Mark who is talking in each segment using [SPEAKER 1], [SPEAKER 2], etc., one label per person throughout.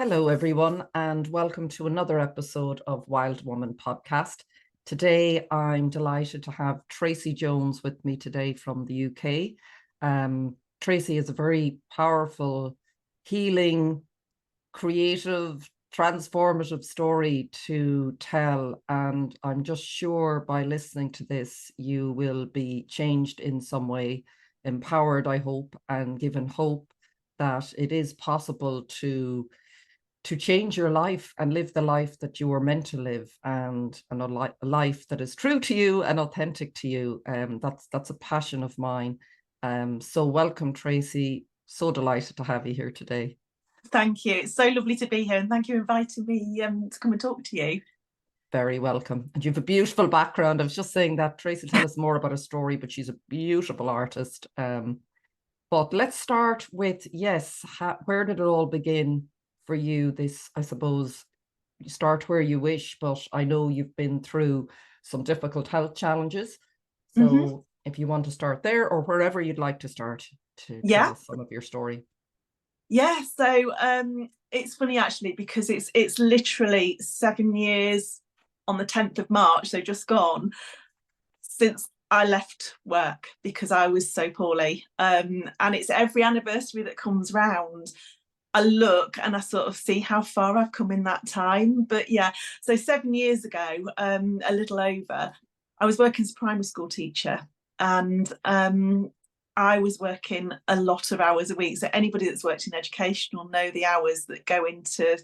[SPEAKER 1] Hello, everyone, and welcome to another episode of Wild Woman podcast. Today, I'm delighted to have Tracey Jones with me today from the UK. Tracey is a very powerful, healing, creative, transformative story to tell. And I'm just sure by listening to this, you will be changed in some way, empowered, I hope, and given hope that it is possible to change your life and live the life that you were meant to live, and a life that is true to you and authentic to you. That's a passion of mine. So welcome, Tracey. So delighted to have you here today.
[SPEAKER 2] Thank you. It's so lovely to be here, and thank you for inviting me to come and talk to you.
[SPEAKER 1] Very welcome. And you have a beautiful background. I was just saying that Tracey will tell us more about her story, but she's a beautiful artist. But let's start with, yes, where did it all begin for you? This, I suppose, you start where you wish, but I know you've been through some difficult health challenges. So if you want to start there, or wherever you'd like to start to tell us some of your story.
[SPEAKER 2] Yeah, so it's funny actually, because it's literally 7 years on the 10th of March, so just gone, since I left work because I was so poorly. And it's every anniversary that comes round, I look and I sort of see how far I've come in that time. But yeah, so 7 years ago, a little over, I was working as a primary school teacher, and I was working a lot of hours a week. So anybody that's worked in education will know the hours that go into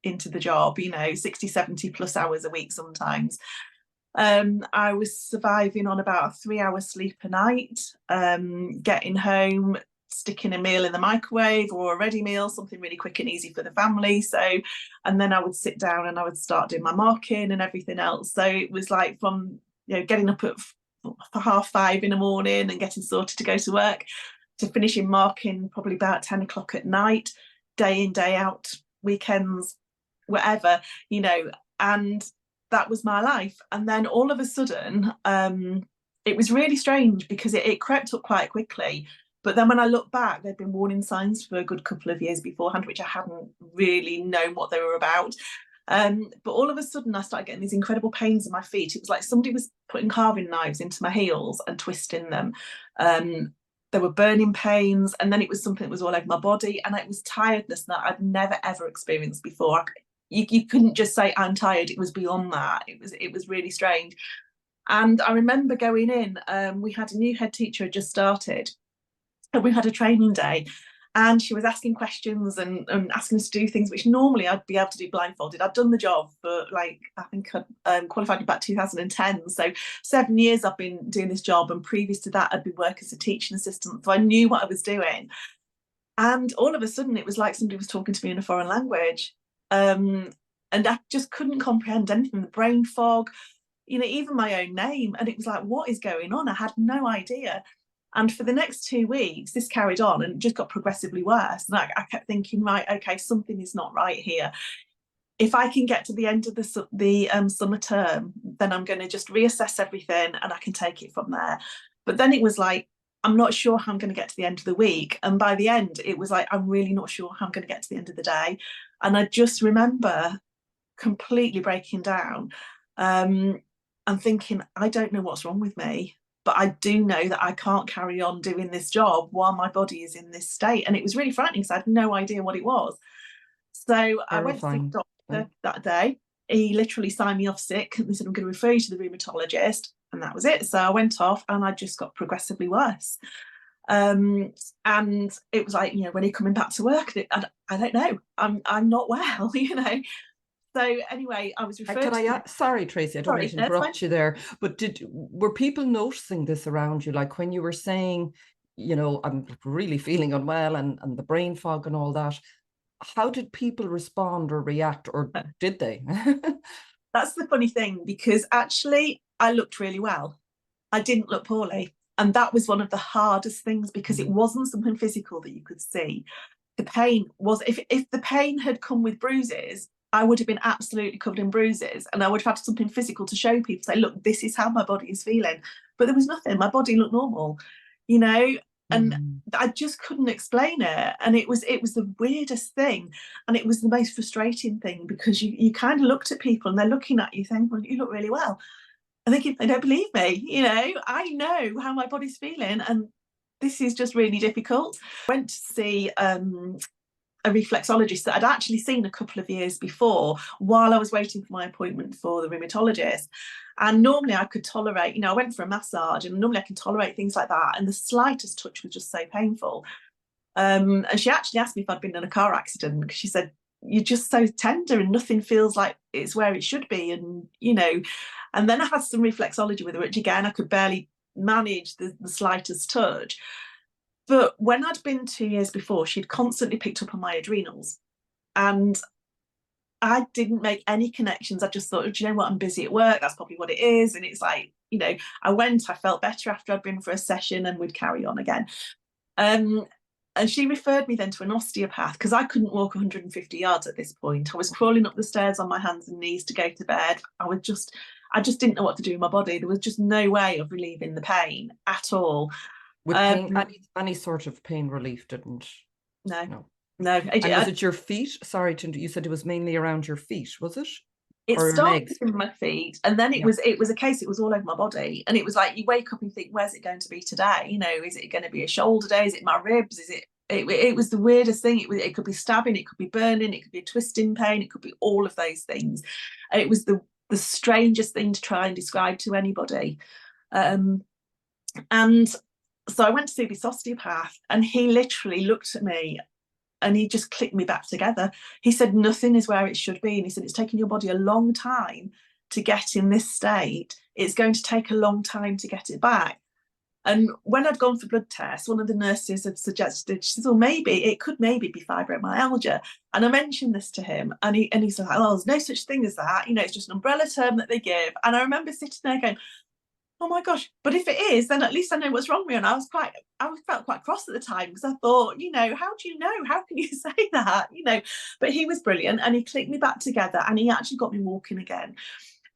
[SPEAKER 2] the job, 60, 70 plus hours a week sometimes. I was surviving on about a 3-hour sleep a night, getting home, sticking a meal in the microwave or a ready meal, something really quick and easy for the family. So, and then I would sit down and I would start doing my marking and everything else. So it was like from, getting up at 5:30 in the morning and getting sorted to go to work, to finishing marking probably about 10 o'clock at night, day in, day out, weekends, whatever, and that was my life. And then all of a sudden, it was really strange because it crept up quite quickly. But then when I look back, there'd been warning signs for a good couple of years beforehand, which I hadn't really known what they were about. But all of a sudden, I started getting these incredible pains in my feet. It was like somebody was putting carving knives into my heels and twisting them. There were burning pains, and then it was something that was all over my body, and it was tiredness that I'd never ever experienced before. You couldn't just say I'm tired. It was beyond that. It was really strange. And I remember going in. We had a new head teacher had just started, and we had a training day, and she was asking questions and asking us to do things which normally I'd be able to do blindfolded. I'd done the job for, like, I think I qualified in about 2010. So 7 years I've been doing this job, and previous to that I'd been working as a teaching assistant. So I knew what I was doing. And all of a sudden it was like somebody was talking to me in a foreign language. And I just couldn't comprehend anything. The brain fog, even my own name. And it was like, what is going on? I had no idea. And for the next 2 weeks, this carried on and it just got progressively worse. And I kept thinking, right, okay, something is not right here. If I can get to the end of the summer term, then I'm going to just reassess everything and I can take it from there. But then it was like, I'm not sure how I'm going to get to the end of the week. And by the end, it was like, I'm really not sure how I'm going to get to the end of the day. And I just remember completely breaking down, and thinking, I don't know what's wrong with me, but I do know that I can't carry on doing this job while my body is in this state. And it was really frightening because I had no idea what it was. So I went to see the doctor that day. He literally signed me off sick and they said, I'm going to refer you to the rheumatologist. And that was it. So I went off and I just got progressively worse. And it was like, when are you coming back to work? I don't know. I'm not well, So anyway, I was referred
[SPEAKER 1] Sorry, Tracey, I don't mean to interrupt you there, but were people noticing this around you? Like when you were saying, I'm really feeling unwell and the brain fog and all that, how did people respond or react, or did they?
[SPEAKER 2] That's the funny thing, because actually I looked really well. I didn't look poorly. And that was one of the hardest things, because it wasn't something physical that you could see. The pain was, if the pain had come with bruises, I would have been absolutely covered in bruises, and I would have had something physical to show people, say, look, this is how my body is feeling. But there was nothing. My body looked normal, And I just couldn't explain it. And it was the weirdest thing. And it was the most frustrating thing, because you kind of looked at people and they're looking at you thinking, well, you look really well. And thinking, they don't believe me. I know how my body's feeling, and this is just really difficult. I went to see a reflexologist that I'd actually seen a couple of years before while I was waiting for my appointment for the rheumatologist. And normally I could tolerate, I went for a massage, and normally I can tolerate things like that. And the slightest touch was just so painful. And she actually asked me if I'd been in a car accident, because she said, you're just so tender and nothing feels like it's where it should be. And, and then I had some reflexology with her, which again, I could barely manage the slightest touch. But when I'd been 2 years before, she'd constantly picked up on my adrenals. And I didn't make any connections. I just thought, do you know what? I'm busy at work. That's probably what it is. And it's like, I felt better after I'd been for a session, and would carry on again. And she referred me then to an osteopath, because I couldn't walk 150 yards at this point. I was crawling up the stairs on my hands and knees to go to bed. I just didn't know what to do with my body. There was just no way of relieving the pain at all.
[SPEAKER 1] With pain, any sort of pain relief didn't?
[SPEAKER 2] No.
[SPEAKER 1] And was it your feet? Sorry, you said it was mainly around your feet, was it?
[SPEAKER 2] It started in my feet, and then it was a case, it was all over my body. And it was like, you wake up and think, where's it going to be today? Is it going to be a shoulder day? Is it my ribs? Is it was the weirdest thing. It could be stabbing, it could be burning, it could be a twisting pain, it could be all of those things. And it was the strangest thing to try and describe to anybody. And so I went to see this osteopath, and he literally looked at me and he just clicked me back together. He said, nothing is where it should be. And he said, it's taken your body a long time to get in this state. It's going to take a long time to get it back. And when I'd gone for blood tests, one of the nurses had suggested, she said, well, it could maybe be fibromyalgia. And I mentioned this to him, and he's like, oh, there's no such thing as that. It's just an umbrella term that they give. And I remember sitting there going, oh my gosh, but if it is, then at least I know what's wrong with me. And I felt quite cross at the time, because I thought, how do you know? How can you say that? But he was brilliant, and he clicked me back together, and he actually got me walking again.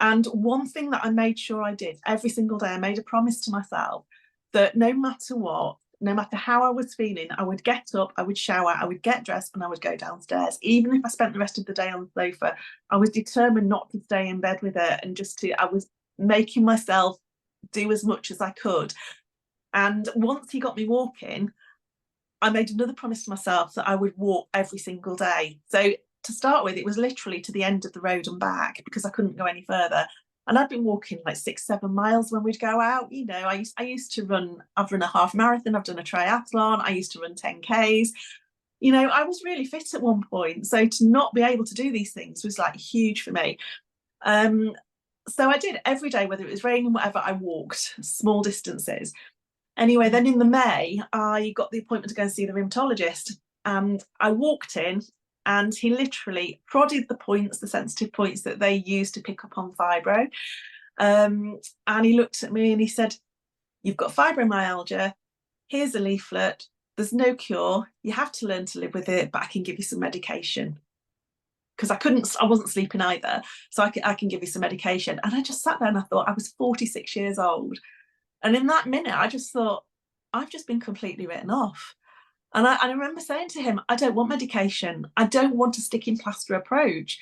[SPEAKER 2] And one thing that I made sure I did every single day, I made a promise to myself that no matter what, no matter how I was feeling, I would get up, I would shower, I would get dressed, and I would go downstairs. Even if I spent the rest of the day on the sofa, I was determined not to stay in bed with it, and I was making myself do as much as I could. And once he got me walking, I made another promise to myself that I would walk every single day. So to start with, it was literally to the end of the road and back, because I couldn't go any further. And I'd been walking like 6-7 miles when we'd go out. I used to run, I've run a half marathon, I've done a triathlon, I used to run 10Ks. I was really fit at one point. So to not be able to do these things was like huge for me. So I did every day, whether it was raining, whatever, I walked small distances. Anyway, then in the May, I got the appointment to go and see the rheumatologist, and I walked in, and he literally prodded the sensitive points that they use to pick up on fibro. And he looked at me and he said, you've got fibromyalgia, here's a leaflet, there's no cure, you have to learn to live with it, but I can give you some medication. Because I wasn't sleeping either. So I can give you some medication. And I just sat there and I thought, I was 46 years old. And in that minute, I just thought, I've just been completely written off. And I remember saying to him, I don't want medication. I don't want a sticking plaster approach.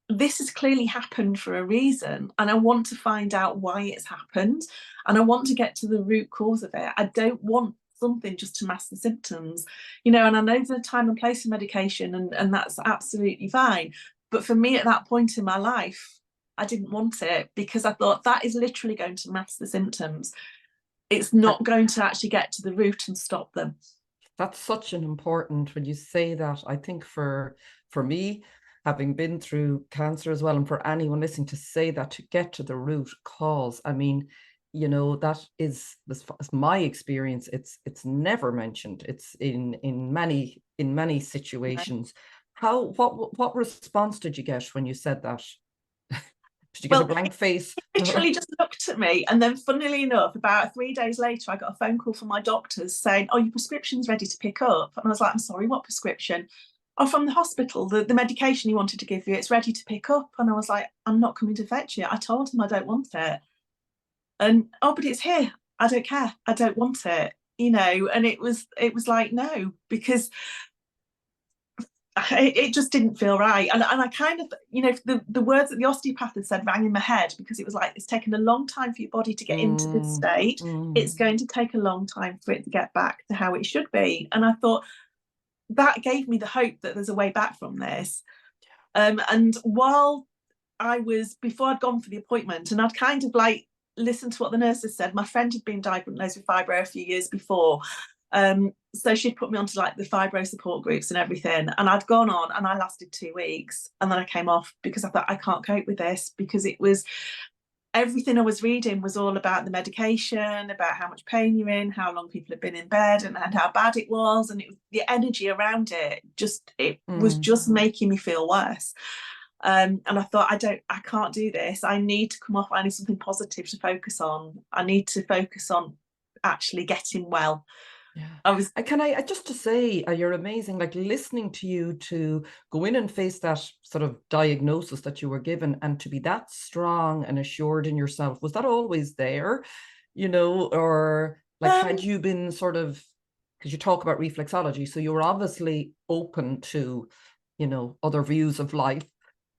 [SPEAKER 2] This has clearly happened for a reason. And I want to find out why it's happened. And I want to get to the root cause of it. I don't want something just to mask the symptoms, and I know there's a time and place for medication, and that's absolutely fine. But for me at that point in my life, I didn't want it, because I thought that is literally going to mask the symptoms. It's not going to actually get to the root and stop them.
[SPEAKER 1] That's such an important, when you say that, I think for me, having been through cancer as well, and for anyone listening, to say that, to get to the root cause, I mean, that is, as my experience, it's never mentioned. It's in many situations. What response did you get when you said that? Did you get a blank face?
[SPEAKER 2] He literally just looked at me, and then funnily enough, about 3 days later, I got a phone call from my doctors saying, oh, your prescription's ready to pick up. And I was like, I'm sorry, what prescription? Oh, from the hospital, the medication he wanted to give you, it's ready to pick up. And I was like, I'm not coming to fetch it. I told him I don't want it. And, oh, but it's here. I don't care. I don't want it. you know, and it was like, no, because it just didn't feel right. And I kind of, you know, the words that the osteopath had said rang in my head, because it was like, it's taken a long time for your body to get into this state. It's going to take a long time for it to get back to how it should be. And I thought that gave me the hope that there's a way back from this. And while before I'd gone for the appointment, and I'd kind of like listened to what the nurses said, my friend had been diagnosed with fibro a few years before. So she'd put me onto like the fibro support groups and everything. And I'd gone on and I lasted 2 weeks. And then I came off because I thought, I can't cope with this, because it was everything I was reading was all about the medication, about how much pain you're in, how long people have been in bed, and how bad it was. And the energy around it was just making me feel worse. And I thought, I can't do this. I need to come off. I need something positive to focus on. I need to focus on actually getting well.
[SPEAKER 1] Yeah. Just to say, you're amazing. Like, listening to you to go in and face that sort of diagnosis that you were given, and to be that strong and assured in yourself. Was that always there, you know, or like had you been sort of, because you talk about reflexology, so you were obviously open to, you know, other views of life.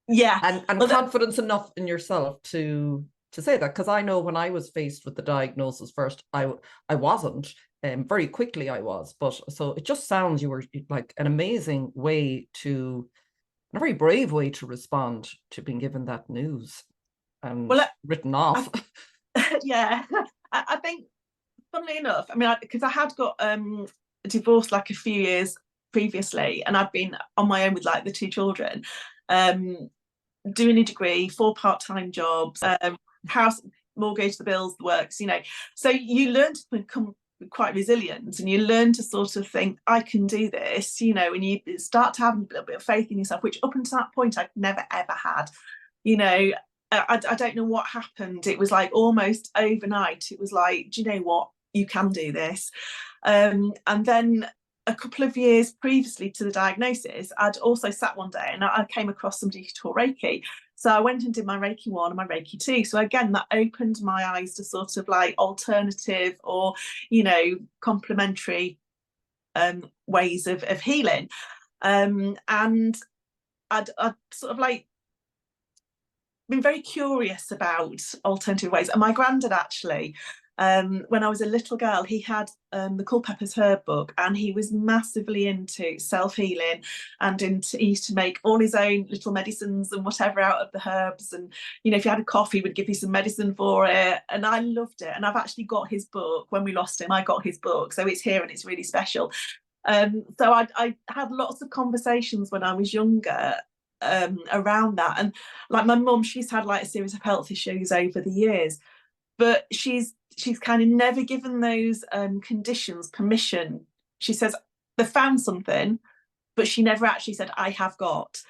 [SPEAKER 2] Yeah.
[SPEAKER 1] And confidence enough in yourself to say that, because I know when I was faced with the diagnosis first, I wasn't. Very quickly I was, but so it just sounds you were like an amazing way to, a very brave way to respond to being given that news and written off.
[SPEAKER 2] Yeah, I think, funnily enough, I mean, because I had got divorced like a few years previously, and I'd been on my own with like the 2 children, doing a degree, 4 part-time jobs, house, mortgage, the bills, the works, you know. So you learn to become quite resilient, and you learn to sort of think, I can do this, you know, and you start to have a little bit of faith in yourself, which up until that point I'd never ever had, you know. I don't know what happened. It was like almost overnight. It was like, do you know what? You can do this. And then a couple of years previously to the diagnosis, I'd also sat one day and I came across somebody who taught Reiki. So I went and did my Reiki 1 and my Reiki 2. So again, that opened my eyes to sort of like alternative or, you know, complementary ways of healing. And I'd sort of like been very curious about alternative ways. And my granddad actually, when I was a little girl, he had the Culpeper's Herb book, and he was massively into self-healing, and he used to make all his own little medicines and whatever out of the herbs. And, you know, if you had a cough, he would give you some medicine for it. And I loved it. And I've actually got his book. When we lost him, I got his book. So it's here and it's really special. So I had lots of conversations when I was younger around that. And like my mum, she's had like a series of health issues over the years, but she's kind of never given those conditions permission. She says they found something, but she never actually said, I have got.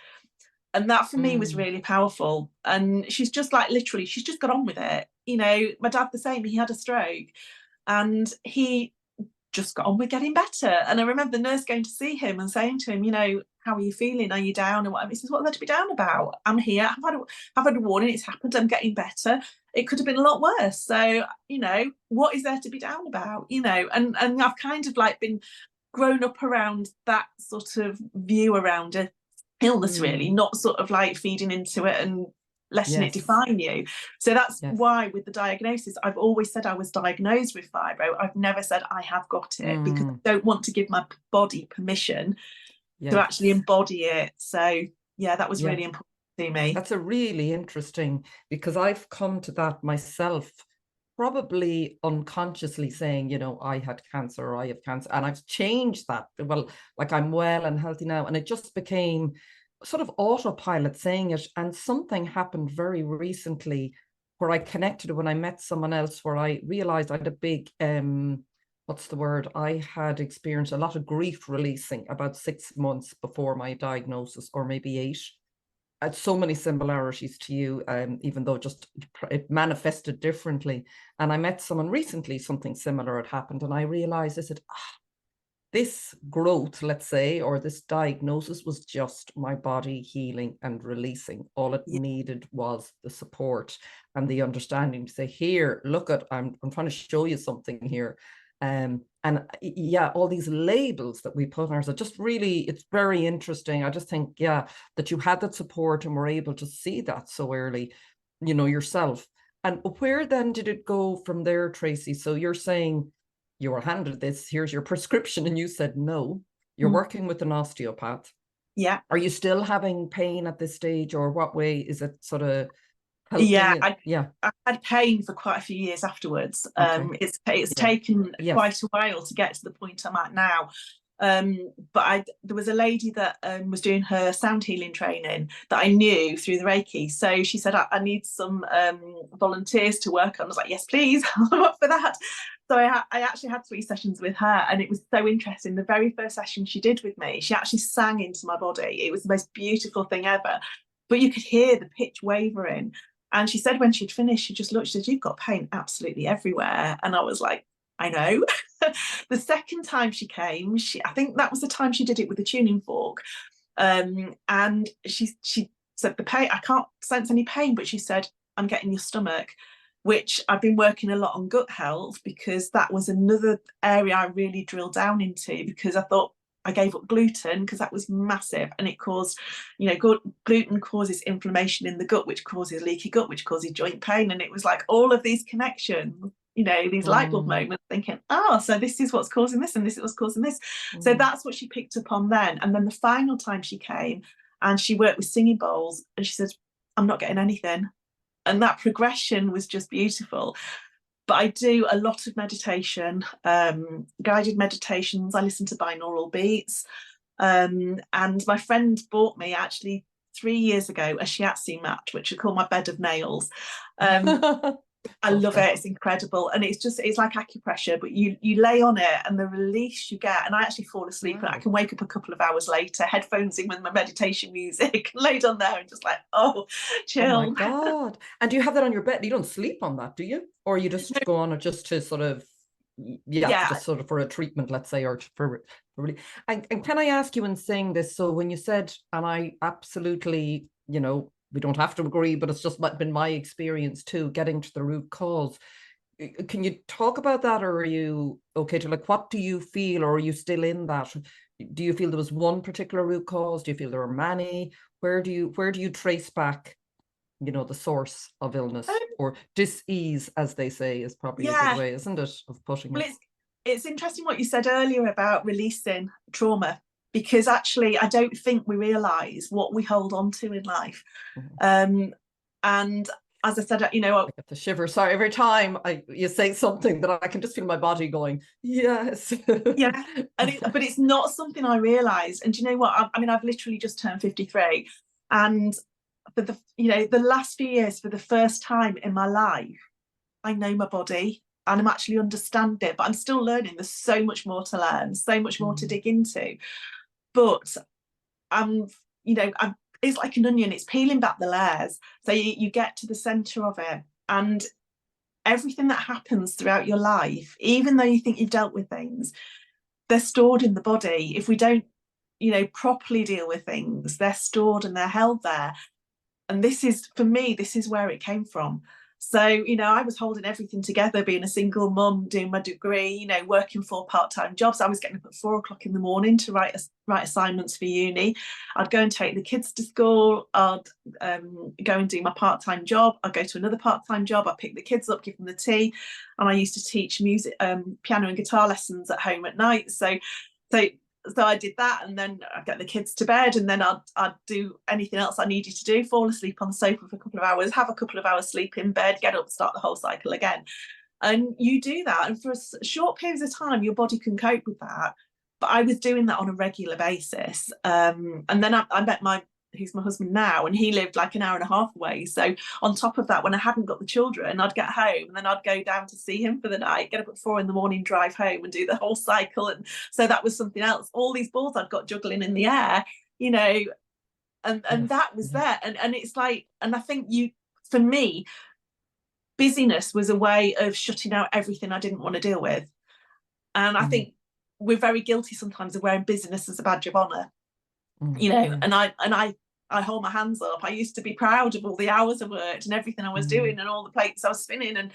[SPEAKER 2] And that for me was really powerful. And she's just like, literally, she's just got on with it. You know, my dad the same, he had a stroke and he just got on with getting better. And I remember the nurse going to see him and saying to him, you know, how are you feeling? Are you down? And whatever. He says, what are there to be down about? I'm here. I've had a warning. It's happened. I'm getting better. It could have been a lot worse. So, you know, what is there to be down about? You know, and I've kind of like been grown up around that sort of view around it. Illness, really, not sort of like feeding into it and letting it define you. So that's why with the diagnosis, I've always said I was diagnosed with fibro. I've never said I have got it, because I don't want to give my body permission to actually embody it. So yeah, that was really important to me.
[SPEAKER 1] That's a really interesting, because I've come to that myself, probably unconsciously, saying, you know, I had cancer or I have cancer, and I've changed that. Well, like, I'm well and healthy now, and it just became sort of autopilot saying it. And something happened very recently where I connected when I met someone else, where I realized I had a big what's the word? I had experienced a lot of grief releasing about 6 months before my diagnosis, or maybe 8. I had so many similarities to you, even though just it manifested differently. And I met someone recently, something similar had happened, and I realized, I said, this growth, let's say, or this diagnosis was just my body healing and releasing. All it needed was the support and the understanding to say, here, look at, I'm trying to show you something here. And yeah, all these labels that we put on ourselves, just really, it's very interesting. I just think, yeah, that you had that support and were able to see that so early, yourself. And where then did it go from there, Tracey? So you're saying you were handed this, here's your prescription, and you said no. You're working with an osteopath.
[SPEAKER 2] Yeah.
[SPEAKER 1] Are you still having pain at this stage, or what way is it sort of helping
[SPEAKER 2] Yeah,
[SPEAKER 1] you?
[SPEAKER 2] I had pain for quite a few years afterwards.
[SPEAKER 1] Okay.
[SPEAKER 2] It's taken
[SPEAKER 1] Yes.
[SPEAKER 2] quite a while to get to the point I'm at now. But there was a lady that was doing her sound healing training that I knew through the Reiki. So she said, I need some volunteers to work on. I was like, yes, please, I'm up for that. So I actually had 3 sessions with her, and it was so interesting. The very first session she did with me, she actually sang into my body. It was the most beautiful thing ever. But you could hear the pitch wavering. And she said when she'd finished, she just looked, she said, you've got pain absolutely everywhere. And I was like, I know. The second time she came, I think that was the time she did it with the tuning fork. And she said, the pain, I can't sense any pain, but she said, I'm getting your stomach, which I've been working a lot on gut health, because that was another area I really drilled down into, because I thought, I gave up gluten because that was massive, and it caused, gluten causes inflammation in the gut, which causes leaky gut, which causes joint pain. And it was like all of these connections, these light bulb moments, thinking, so this is what's causing this, and this is what's causing this. So that's what she picked up on then. And then the final time she came and she worked with singing bowls, and she said, I'm not getting anything. And that progression was just beautiful. But I do a lot of meditation, guided meditations. I listen to binaural beats. And my friend bought me actually 3 years ago a shiatsu mat, which I call my bed of nails. I love it. It's incredible. And it's like acupressure, but you lay on it, and the release you get. And I actually fall asleep, and I can wake up a couple of hours later, headphones in with my meditation music, laid on there and just like, chill.
[SPEAKER 1] Oh my God. And do you have that on your bed? You don't sleep on that, do you? Or you just go on it just to sort of, just sort of for a treatment, let's say, or for really. And can I ask you in saying this, so when you said, and I absolutely, we don't have to agree, but it's just been my experience too, getting to the root cause. Can you talk about that, or are you okay to, like, what do you feel, or are you still in that? Do you feel there was one particular root cause? Do you feel there are many? Where do you trace back, the source of illness, or dis-ease, as they say, is probably a good way, isn't it, of putting it?
[SPEAKER 2] It's interesting what you said earlier about releasing trauma, because actually I don't think we realise what we hold on to in life. And as I said, I get
[SPEAKER 1] the shiver. Sorry, every time you say something, that I can just feel my body going, yes.
[SPEAKER 2] Yeah, but it's not something I realised. And do you know what? I mean, I've literally just turned 53, and for the last few years, for the first time in my life, I know my body and I'm actually understanding it, but I'm still learning. There's so much more to learn, so much more to dig into. But it's like an onion, it's peeling back the layers. So you get to the center of it, and everything that happens throughout your life, even though you think you've dealt with things, they're stored in the body. If we don't, properly deal with things, they're stored and they're held there. And this is where it came from. So, I was holding everything together, being a single mum, doing my degree, working 4 part-time jobs. I was getting up at 4 o'clock in the morning to write assignments for uni. I'd go and take the kids to school. I'd go and do my part-time job. I'd go to another part-time job. I'd pick the kids up, give them the tea. And I used to teach music, piano and guitar lessons at home at night. So I did that, and then I'd get the kids to bed, and then I'd do anything else I needed to do, fall asleep on the sofa for a couple of hours, have a couple of hours sleep in bed, get up, start the whole cycle again. And you do that, and for a short periods of time, your body can cope with that. But I was doing that on a regular basis. And then I met who's my husband now, and he lived like an hour and a half away. So on top of that, when I hadn't got the children, I'd get home, and then I'd go down to see him for the night, get up at 4 a.m, drive home, and do the whole cycle. And so that was something else. All these balls I'd got juggling in the air, and that was there. And it's like, and I think for me, busyness was a way of shutting out everything I didn't want to deal with. And I think we're very guilty sometimes of wearing busyness as a badge of honor. And I hold my hands up. I used to be proud of all the hours I worked and everything I was doing and all the plates I was spinning,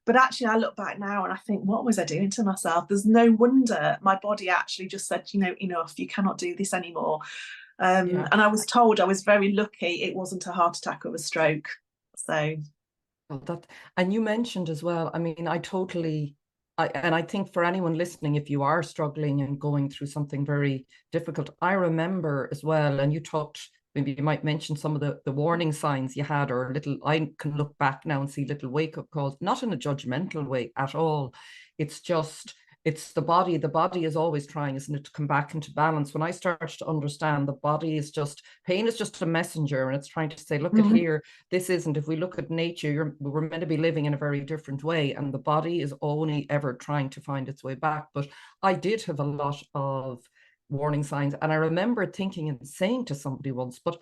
[SPEAKER 2] But actually, I look back now and I think, what was I doing to myself? There's no wonder my body actually just said, enough, you cannot do this anymore.
[SPEAKER 1] Yeah.
[SPEAKER 2] And I was told, I was very lucky it wasn't a heart attack or a stroke. So.
[SPEAKER 1] Well, and you mentioned as well, I mean, I think for anyone listening, if you are struggling and going through something very difficult, I remember as well, and you talked, maybe you might mention some of the warning signs you had, or I can look back now and see little wake-up calls, not in a judgmental way at all. It's just, it's the body. The body is always trying, isn't it, to come back into balance. When I started to understand the body is just, pain is just a messenger, and it's trying to say, look at here, this isn't, if we look at nature, we're meant to be living in a very different way, and the body is only ever trying to find its way back. But I did have a lot of warning signs, and I remember thinking and saying to somebody once, but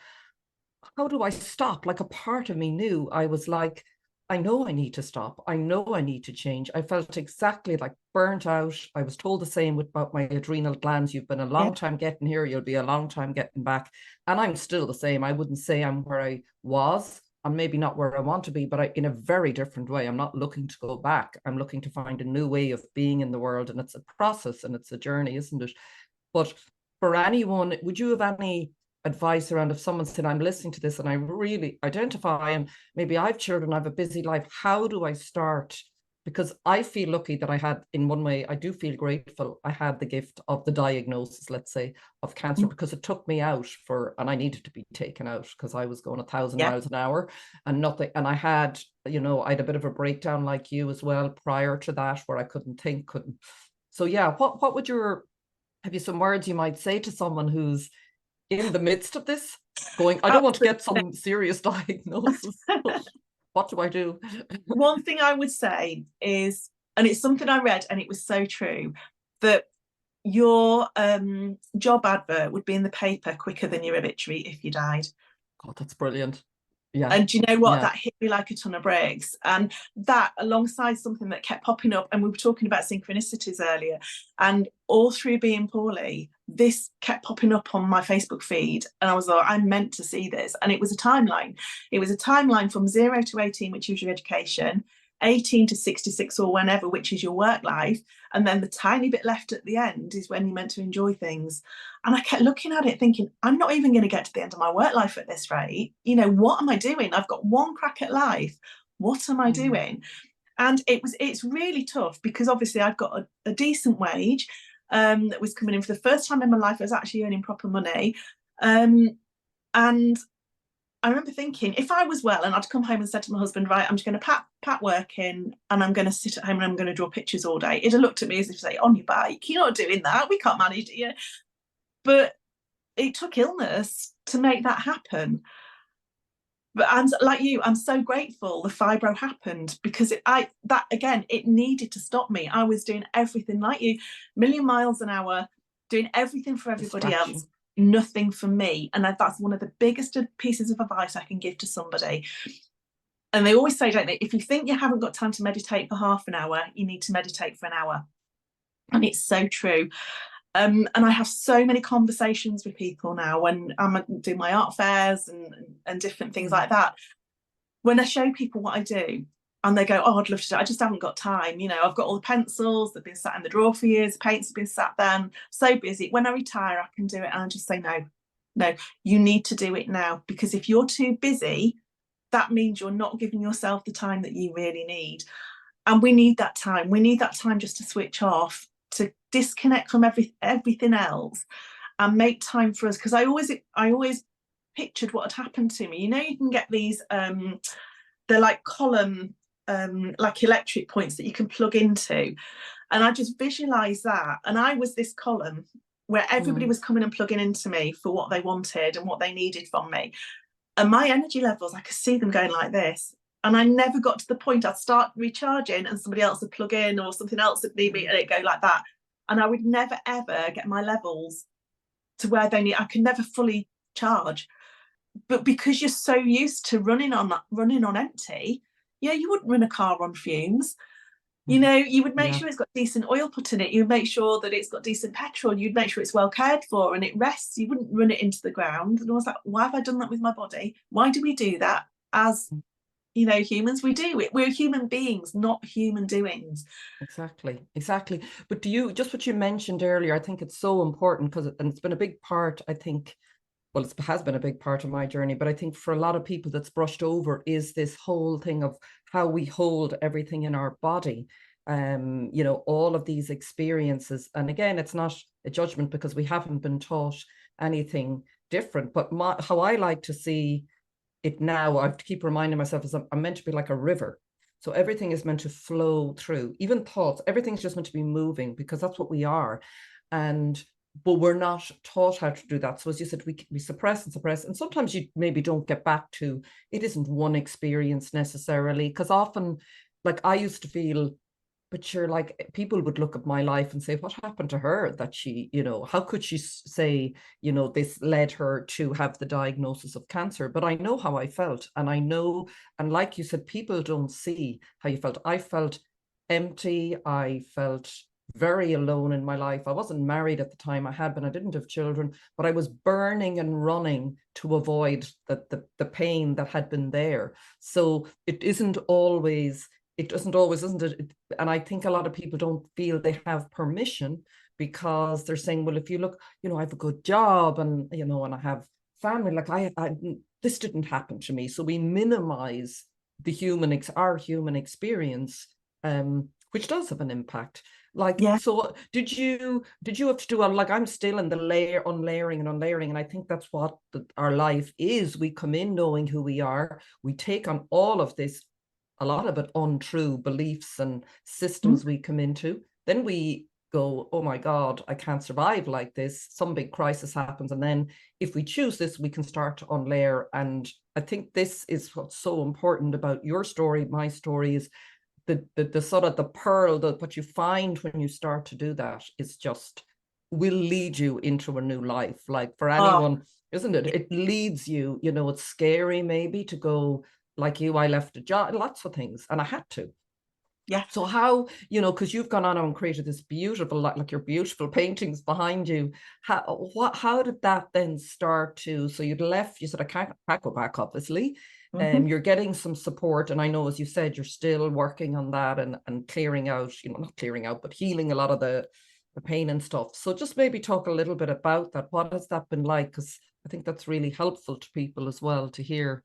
[SPEAKER 1] how do I stop? Like, a part of me knew, I was like, I know I need to stop. I know I need to change. I felt exactly like burnt out. I was told the same about my adrenal glands. You've been a long time getting here. You'll be a long time getting back. And I'm still the same. I wouldn't say I'm where I was. I'm maybe not where I want to be, but in a very different way. I'm not looking to go back. I'm looking to find a new way of being in the world. And it's a process and it's a journey, isn't it? But for anyone, would you have any advice around, if someone said, I'm listening to this and I really identify, and maybe I have children, I have a busy life, how do I start? Because I feel lucky that I had, in one way, I do feel grateful I had the gift of the diagnosis, let's say, of cancer, because it took me out and I needed to be taken out because I was going 1,000 miles an hour and nothing. And I had, I had a bit of a breakdown like you as well prior to that, where I couldn't think. So yeah, what would have you some words you might say to someone who's in the midst of this, going, I don't want to get some serious diagnosis, but what do I do?
[SPEAKER 2] One thing I would say is, and it's something I read and it was so true, that your job advert would be in the paper quicker than your obituary if you died.
[SPEAKER 1] God, that's brilliant. Yeah.
[SPEAKER 2] And do you know what? That hit me like a ton of bricks. And that, alongside something that kept popping up, and we were talking about synchronicities earlier, and all through being poorly, this kept popping up on my Facebook feed. And I was like, I'm meant to see this. And it was a timeline. It was a timeline from 0 to 18, which is your education, 18 to 66 or whenever, which is your work life. And then the tiny bit left at the end is when you're meant to enjoy things. And I kept looking at it thinking, I'm not even going to get to the end of my work life at this rate. What am I doing? I've got one crack at life. What am I doing? And it's really tough, because obviously I've got a decent wage that was coming in. For the first time in my life, I was actually earning proper money. And I remember thinking, if I was well and I'd come home and said to my husband, right, I'm just going to pat work in and I'm going to sit at home and I'm going to draw pictures all day, he'd have looked at me as if to say, on your bike, you're not doing that, we can't manage it. But it took illness to make that happen. But I'm like you, I'm so grateful the fibro happened, because it needed to stop me. I was doing everything like you, a million miles an hour, doing everything for everybody else, nothing for me. And that's one of the biggest pieces of advice I can give to somebody. And they always say, don't they, if you think you haven't got time to meditate for half an hour, you need to meditate for an hour. And it's so true. And I have so many conversations with people now when I'm doing my art fairs and different things like that. When I show people what I do, and they go, oh, I'd love to do it, I just haven't got time. I've got all the pencils that have been sat in the drawer for years, paints have been sat there, so busy. When I retire, I can do it. And I just say, no, you need to do it now, because if you're too busy, that means you're not giving yourself the time that you really need. And we need that time. We need that time just to switch off, to disconnect from everything else and make time for us. Because I always pictured what had happened to me. You can get these they're like column like electric points that you can plug into, and I just visualized that, and I was this column where everybody was coming and plugging into me for what they wanted and what they needed from me. And my energy levels, I could see them going like this. And I never got to the point I'd start recharging and somebody else would plug in, or something else would need me, and it'd go like that. And I would never, ever get my levels to where they need. I could never fully charge. But because you're so used to running on empty, you wouldn't run a car on fumes. You would make sure it's got decent oil put in it. You would make sure that it's got decent petrol. You'd make sure it's well cared for and it rests. You wouldn't run it into the ground. And I was like, why have I done that with my body? Why do we do that as humans. We're human beings, not human doings.
[SPEAKER 1] Exactly. But just what you mentioned earlier, I think it's so important because it's been a big part, I think, well, it has been a big part of my journey, but I think for a lot of people that's brushed over is this whole thing of how we hold everything in our body. All of these experiences. And again, it's not a judgment because we haven't been taught anything different. But how I like to see it now, I have to keep reminding myself, is I'm meant to be like a river. So everything is meant to flow through, even thoughts, everything's just meant to be moving because that's what we are. But we're not taught how to do that. So as you said, we suppress and suppress. And sometimes you maybe don't get back to, it isn't one experience necessarily. Because often, like I used to feel, but you're like, people would look at my life and say, what happened to her that she, how could she say, this led her to have the diagnosis of cancer? But I know how I felt. And I know, and like you said, people don't see how you felt. I felt empty. I felt very alone in my life. I wasn't married at the time. I had been, I didn't have children, but I was burning and running to avoid the pain that had been there. So it doesn't always, isn't it? And I think a lot of people don't feel they have permission because they're saying, well, if you look, I have a good job and, and I have family, like this didn't happen to me. So we minimize our human experience, which does have an impact. Like,
[SPEAKER 2] Yeah.
[SPEAKER 1] so did you have to do like, I'm still in the unlayering and unlayering. And I think that's what our life is. We come in knowing who we are. We take on all of this, a lot of it untrue beliefs and systems we come into. Then we go, oh my God, I can't survive like this. Some big crisis happens. And then if we choose this, we can start to unlayer. And I think this is what's so important about your story, my story, is the sort of the pearl, that what you find when you start to do that is just will lead you into a new life. Like for anyone, isn't it? It leads you, it's scary maybe to go like you. I left a job, lots of things, and I had to.
[SPEAKER 2] Yeah.
[SPEAKER 1] So how, because you've gone on and created this beautiful, like your beautiful paintings behind you. How did that then start to, so you'd left, you said, I can't go back, obviously. You're getting some support. And I know, as you said, you're still working on that and clearing out, not clearing out, but healing a lot of the pain and stuff. So just maybe talk a little bit about that. What has that been like? Because I think that's really helpful to people as well to hear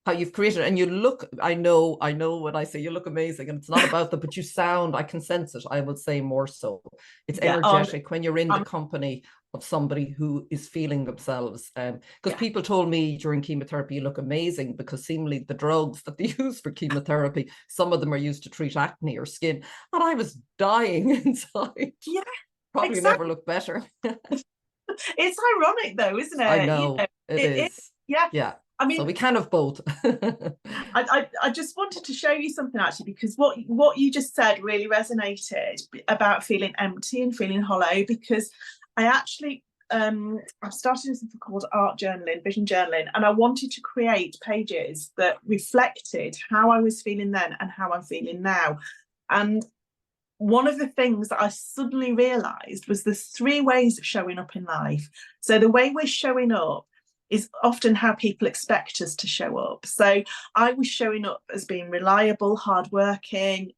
[SPEAKER 1] how you've created it. And you look, I know when I say you look amazing, and it's not about that, but you sound, I can sense it, I would say more so. It's energetic when you're in the company of somebody who is feeling themselves. Because people told me during chemotherapy, you look amazing, because seemingly the drugs that they use for chemotherapy, some of them are used to treat acne or skin. And I was dying inside.
[SPEAKER 2] Yeah.
[SPEAKER 1] Probably never looked better.
[SPEAKER 2] It's ironic though, isn't it?
[SPEAKER 1] I know, it is.
[SPEAKER 2] Yeah.
[SPEAKER 1] Yeah.
[SPEAKER 2] I mean,
[SPEAKER 1] so we can have both.
[SPEAKER 2] I just wanted to show you something actually, because what you just said really resonated about feeling empty and feeling hollow, because I actually I've started something called art journaling, vision journaling, and I wanted to create pages that reflected how I was feeling then and how I'm feeling now. And one of the things that I suddenly realized was there's 3 ways of showing up in life. So the way we're showing up is often how people expect us to show up. So I was showing up as being reliable, hardworking,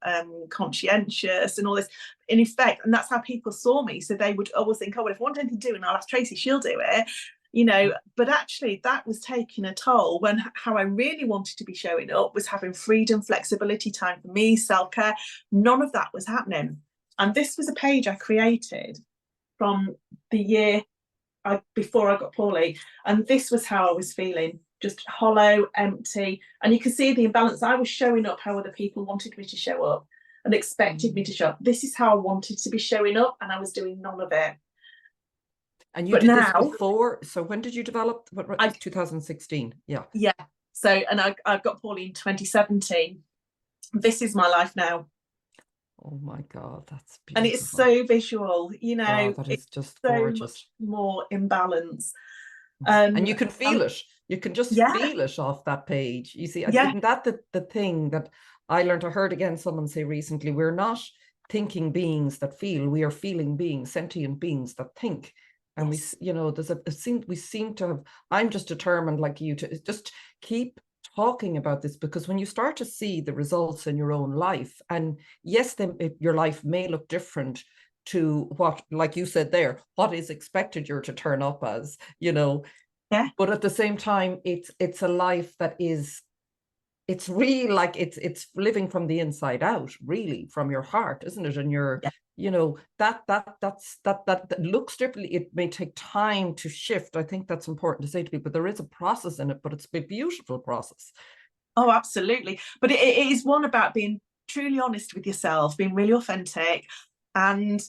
[SPEAKER 2] conscientious, and all this. In effect, and that's how people saw me. So they would always think, oh, well, if I want anything to do, and I'll ask Tracey, she'll do it. But actually that was taking a toll, when how I really wanted to be showing up was having freedom, flexibility, time for me, self-care. None of that was happening. And this was a page I created from the year before I got poorly, and this was how I was feeling, just hollow, empty. And you can see the imbalance. I was showing up how other people wanted me to show up and expected me to show up. This is how I wanted to be showing up, and I was doing none of it.
[SPEAKER 1] And you did this before? So when did you develop? 2016. Yeah.
[SPEAKER 2] So, and I got poorly in 2017. This is my life now.
[SPEAKER 1] Oh my God, that's beautiful.
[SPEAKER 2] And it's so visual,
[SPEAKER 1] that is just
[SPEAKER 2] so
[SPEAKER 1] gorgeous.
[SPEAKER 2] much more imbalance.
[SPEAKER 1] And you can feel it. You can just feel it off that page. You see, isn't that the thing that I learned? I heard again someone say recently, we're not thinking beings that feel, we are feeling beings, sentient beings that think. And we, there's we seem to have, I'm just determined like you to just keep talking about this, because when you start to see the results in your own life, and yes, your life may look different to what, like you said there, what is expected you're to turn up as, you know.
[SPEAKER 2] Yeah.
[SPEAKER 1] But at the same time, it's a life that is, it's really like it's living from the inside out, really, from your heart, isn't it? And your,
[SPEAKER 2] Yeah.
[SPEAKER 1] you know, that looks differently. It may take time to shift. I think that's important to say to people. There is a process in it, but it's a beautiful process.
[SPEAKER 2] Oh, absolutely. But it is one about being truly honest with yourself, being really authentic. And,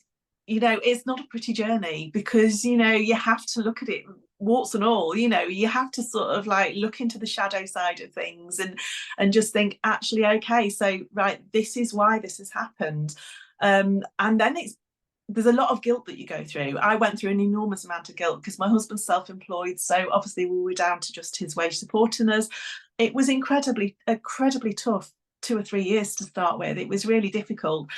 [SPEAKER 2] you know, it's not a pretty journey, because, you know, you have to look at it warts and all. You know, you have to sort of like look into the shadow side of things and just think, actually, okay, so right, this is why this has happened. And then there's a lot of guilt that you go through. I went through an enormous amount of guilt because my husband's self-employed, so obviously we were down to just his wage supporting us. It was incredibly tough 2 or 3 years to start with. It was really difficult,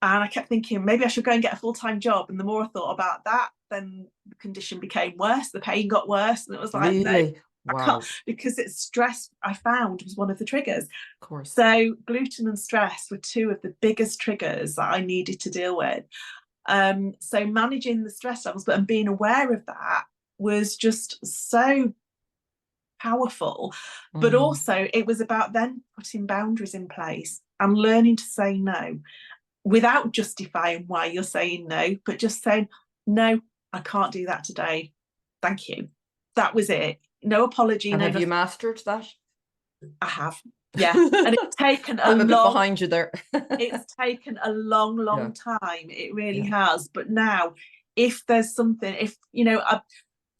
[SPEAKER 2] and I kept thinking maybe I should go and get a full-time job. And the more I thought about that, then the condition became worse, the pain got worse, and it was like, no,
[SPEAKER 1] Really?
[SPEAKER 2] I
[SPEAKER 1] Wow.
[SPEAKER 2] can't, because it's stress, I found, was one of the triggers.
[SPEAKER 1] Of course.
[SPEAKER 2] So gluten and stress were 2 of the biggest triggers that I needed to deal with. So managing the stress levels, and being aware of that, was just so powerful. But also it was about then putting boundaries in place and learning to say no, without justifying why you're saying no, but just saying, no, I can't do that today, thank you. That was it. No apology.
[SPEAKER 1] And
[SPEAKER 2] no
[SPEAKER 1] have
[SPEAKER 2] nothing.
[SPEAKER 1] you mastered that?
[SPEAKER 2] I have, yeah. And it's taken
[SPEAKER 1] I'm a bit behind you there.
[SPEAKER 2] It's taken a long time. It really has. But now, if there's something, if, you know,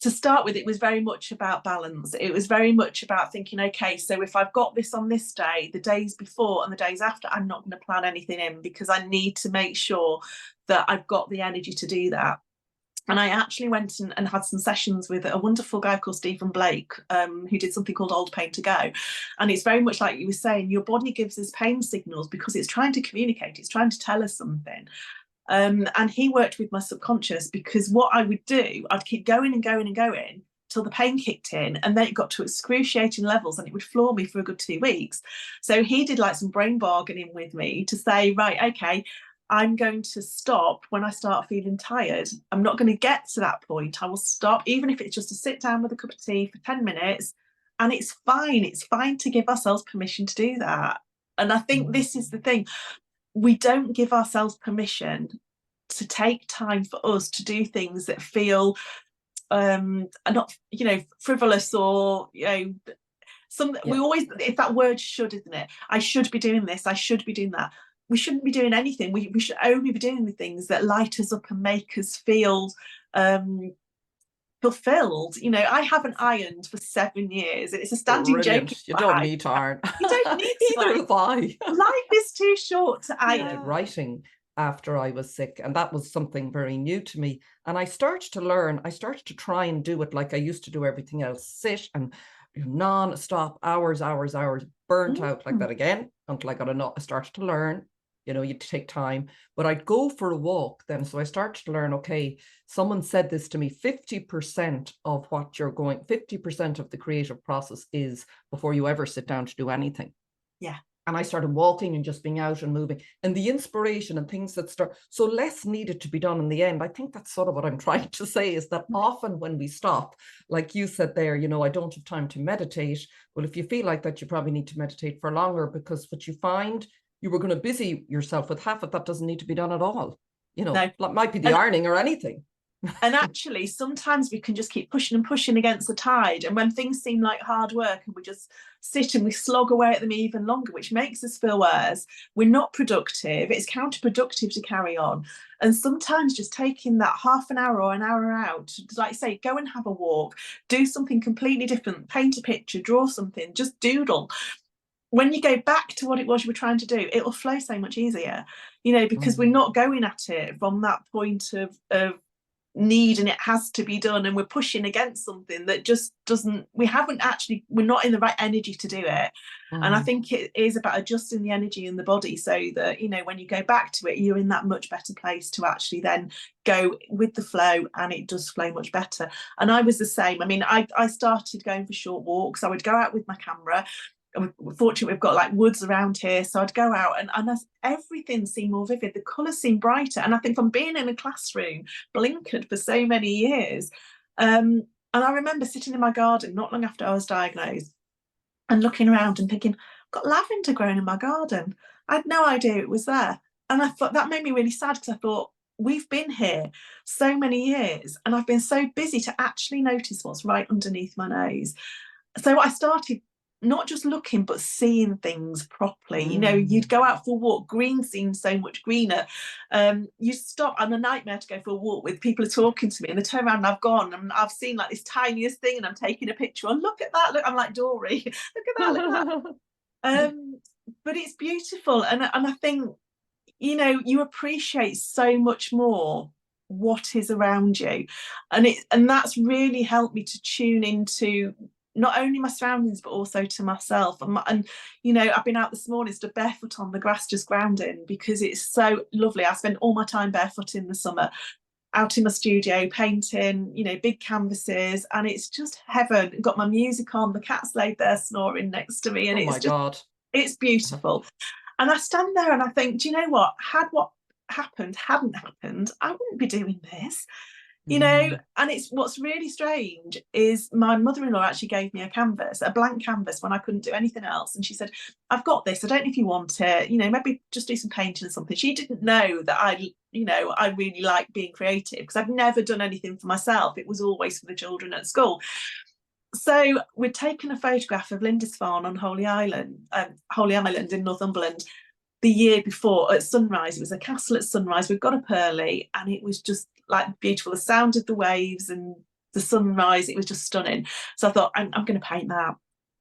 [SPEAKER 2] to start with, it was very much about balance. It was very much about thinking, okay, so if I've got this on this day, the days before and the days after, I'm not going to plan anything in, because I need to make sure that I've got the energy to do that. And I actually went and had some sessions with a wonderful guy called Stephen Blake, who did something called Old Pain to Go. And it's very much like you were saying, your body gives us pain signals because it's trying to communicate, it's trying to tell us something. And he worked with my subconscious, because what I would do, I'd keep going and going and going till the pain kicked in, and then it got to excruciating levels, and it would floor me for a good 2 weeks. So he did like some brain bargaining with me to say, right, okay, I'm going to stop when I start feeling tired. I'm not going to get to that point. I will stop, even if it's just to sit down with a cup of tea for 10 minutes. And it's fine. It's fine to give ourselves permission to do that. And I think this is the thing. We don't give ourselves permission to take time for us to do things that feel are not, you know, frivolous, or, you know, we always, it's that word should, isn't it? I should be doing this, I should be doing that. We shouldn't be doing anything. We should only be doing the things that light us up and make us feel fulfilled. You know, I haven't ironed for 7 years. It's a standing joke.
[SPEAKER 1] You don't need to iron.
[SPEAKER 2] You don't need to.
[SPEAKER 1] Neither have I.
[SPEAKER 2] Life is too short to iron.
[SPEAKER 1] Writing after I was sick, and that was something very new to me. And I started to try and do it like I used to do everything else, sit and non-stop, hours, burnt out like that again, until I got enough. I started to learn, you know, you take time, but I'd go for a walk then. So I started to learn, okay, someone said this to me, 50% of what you're going, 50% of the creative process is before you ever sit down to do anything.
[SPEAKER 2] Yeah.
[SPEAKER 1] And I started walking and just being out and moving, and the inspiration and things that start, so less needed to be done in the end. I think that's sort of what I'm trying to say, is that often when we stop, like you said there, you know, I don't have time to meditate. Well, if you feel like that, you probably need to meditate for longer, because what you find, you were going to busy yourself with half of that doesn't need to be done at all. You know, it might be the ironing or anything.
[SPEAKER 2] And actually, sometimes we can just keep pushing and pushing against the tide. And when things seem like hard work, and we just sit and we slog away at them even longer, which makes us feel worse, we're not productive. It's counterproductive to carry on. And sometimes just taking that half an hour or an hour out, like say, go and have a walk, do something completely different, paint a picture, draw something, just doodle. When you go back to what it was you were trying to do, it will flow so much easier, you know, because we're not going at it from that point of need, and it has to be done, and we're pushing against something that just doesn't, we're not in the right energy to do it. And I think it is about adjusting the energy in the body, so that, you know, when you go back to it, you're in that much better place to actually then go with the flow, and it does flow much better. And I was the same. I mean, I started going for short walks. I would go out with my camera, fortunately we've got like woods around here, so I'd go out and everything seemed more vivid, the colours seemed brighter. And I think from being in a classroom blinkered for so many years, and I remember sitting in my garden not long after I was diagnosed and looking around and thinking, I've got lavender growing in my garden. I had no idea it was there. And I thought that made me really sad, because I thought, we've been here so many years and I've been so busy to actually notice what's right underneath my nose. So I started not just looking but seeing things properly. You'd go out for a walk, green seemed so much greener. You stop on a nightmare to go for a walk with people are talking to me, and they turn around and I've gone and I've seen like this tiniest thing and I'm taking a picture. And look at that, look, I'm like Dory, look at that, look at that. But it's beautiful, and I think, you appreciate so much more what is around you, and that's really helped me to tune into not only my surroundings but also to myself. And I've been out this morning, stood barefoot on the grass just grounding, because it's so lovely. I spend all my time barefoot in the summer out in my studio painting, big canvases, and it's just heaven. Got my music on, the cat's laid there snoring next to me, and
[SPEAKER 1] Oh my God.
[SPEAKER 2] It's beautiful. And I stand there and I think, do you know what? Had what happened hadn't happened, I wouldn't be doing this. And it's what's really strange is my mother-in-law actually gave me a blank canvas when I couldn't do anything else, and she said, I've got this, I don't know if you want it, maybe just do some painting or something. She didn't know that I really like being creative, because I've never done anything for myself. It was always for the children at school. So we'd taken a photograph of Lindisfarne on Holy Island in Northumberland the year before at sunrise. It was a castle at sunrise. We'd got up early and it was just like beautiful. The sound of the waves and the sunrise, it was just stunning. So I thought, I'm going to paint that.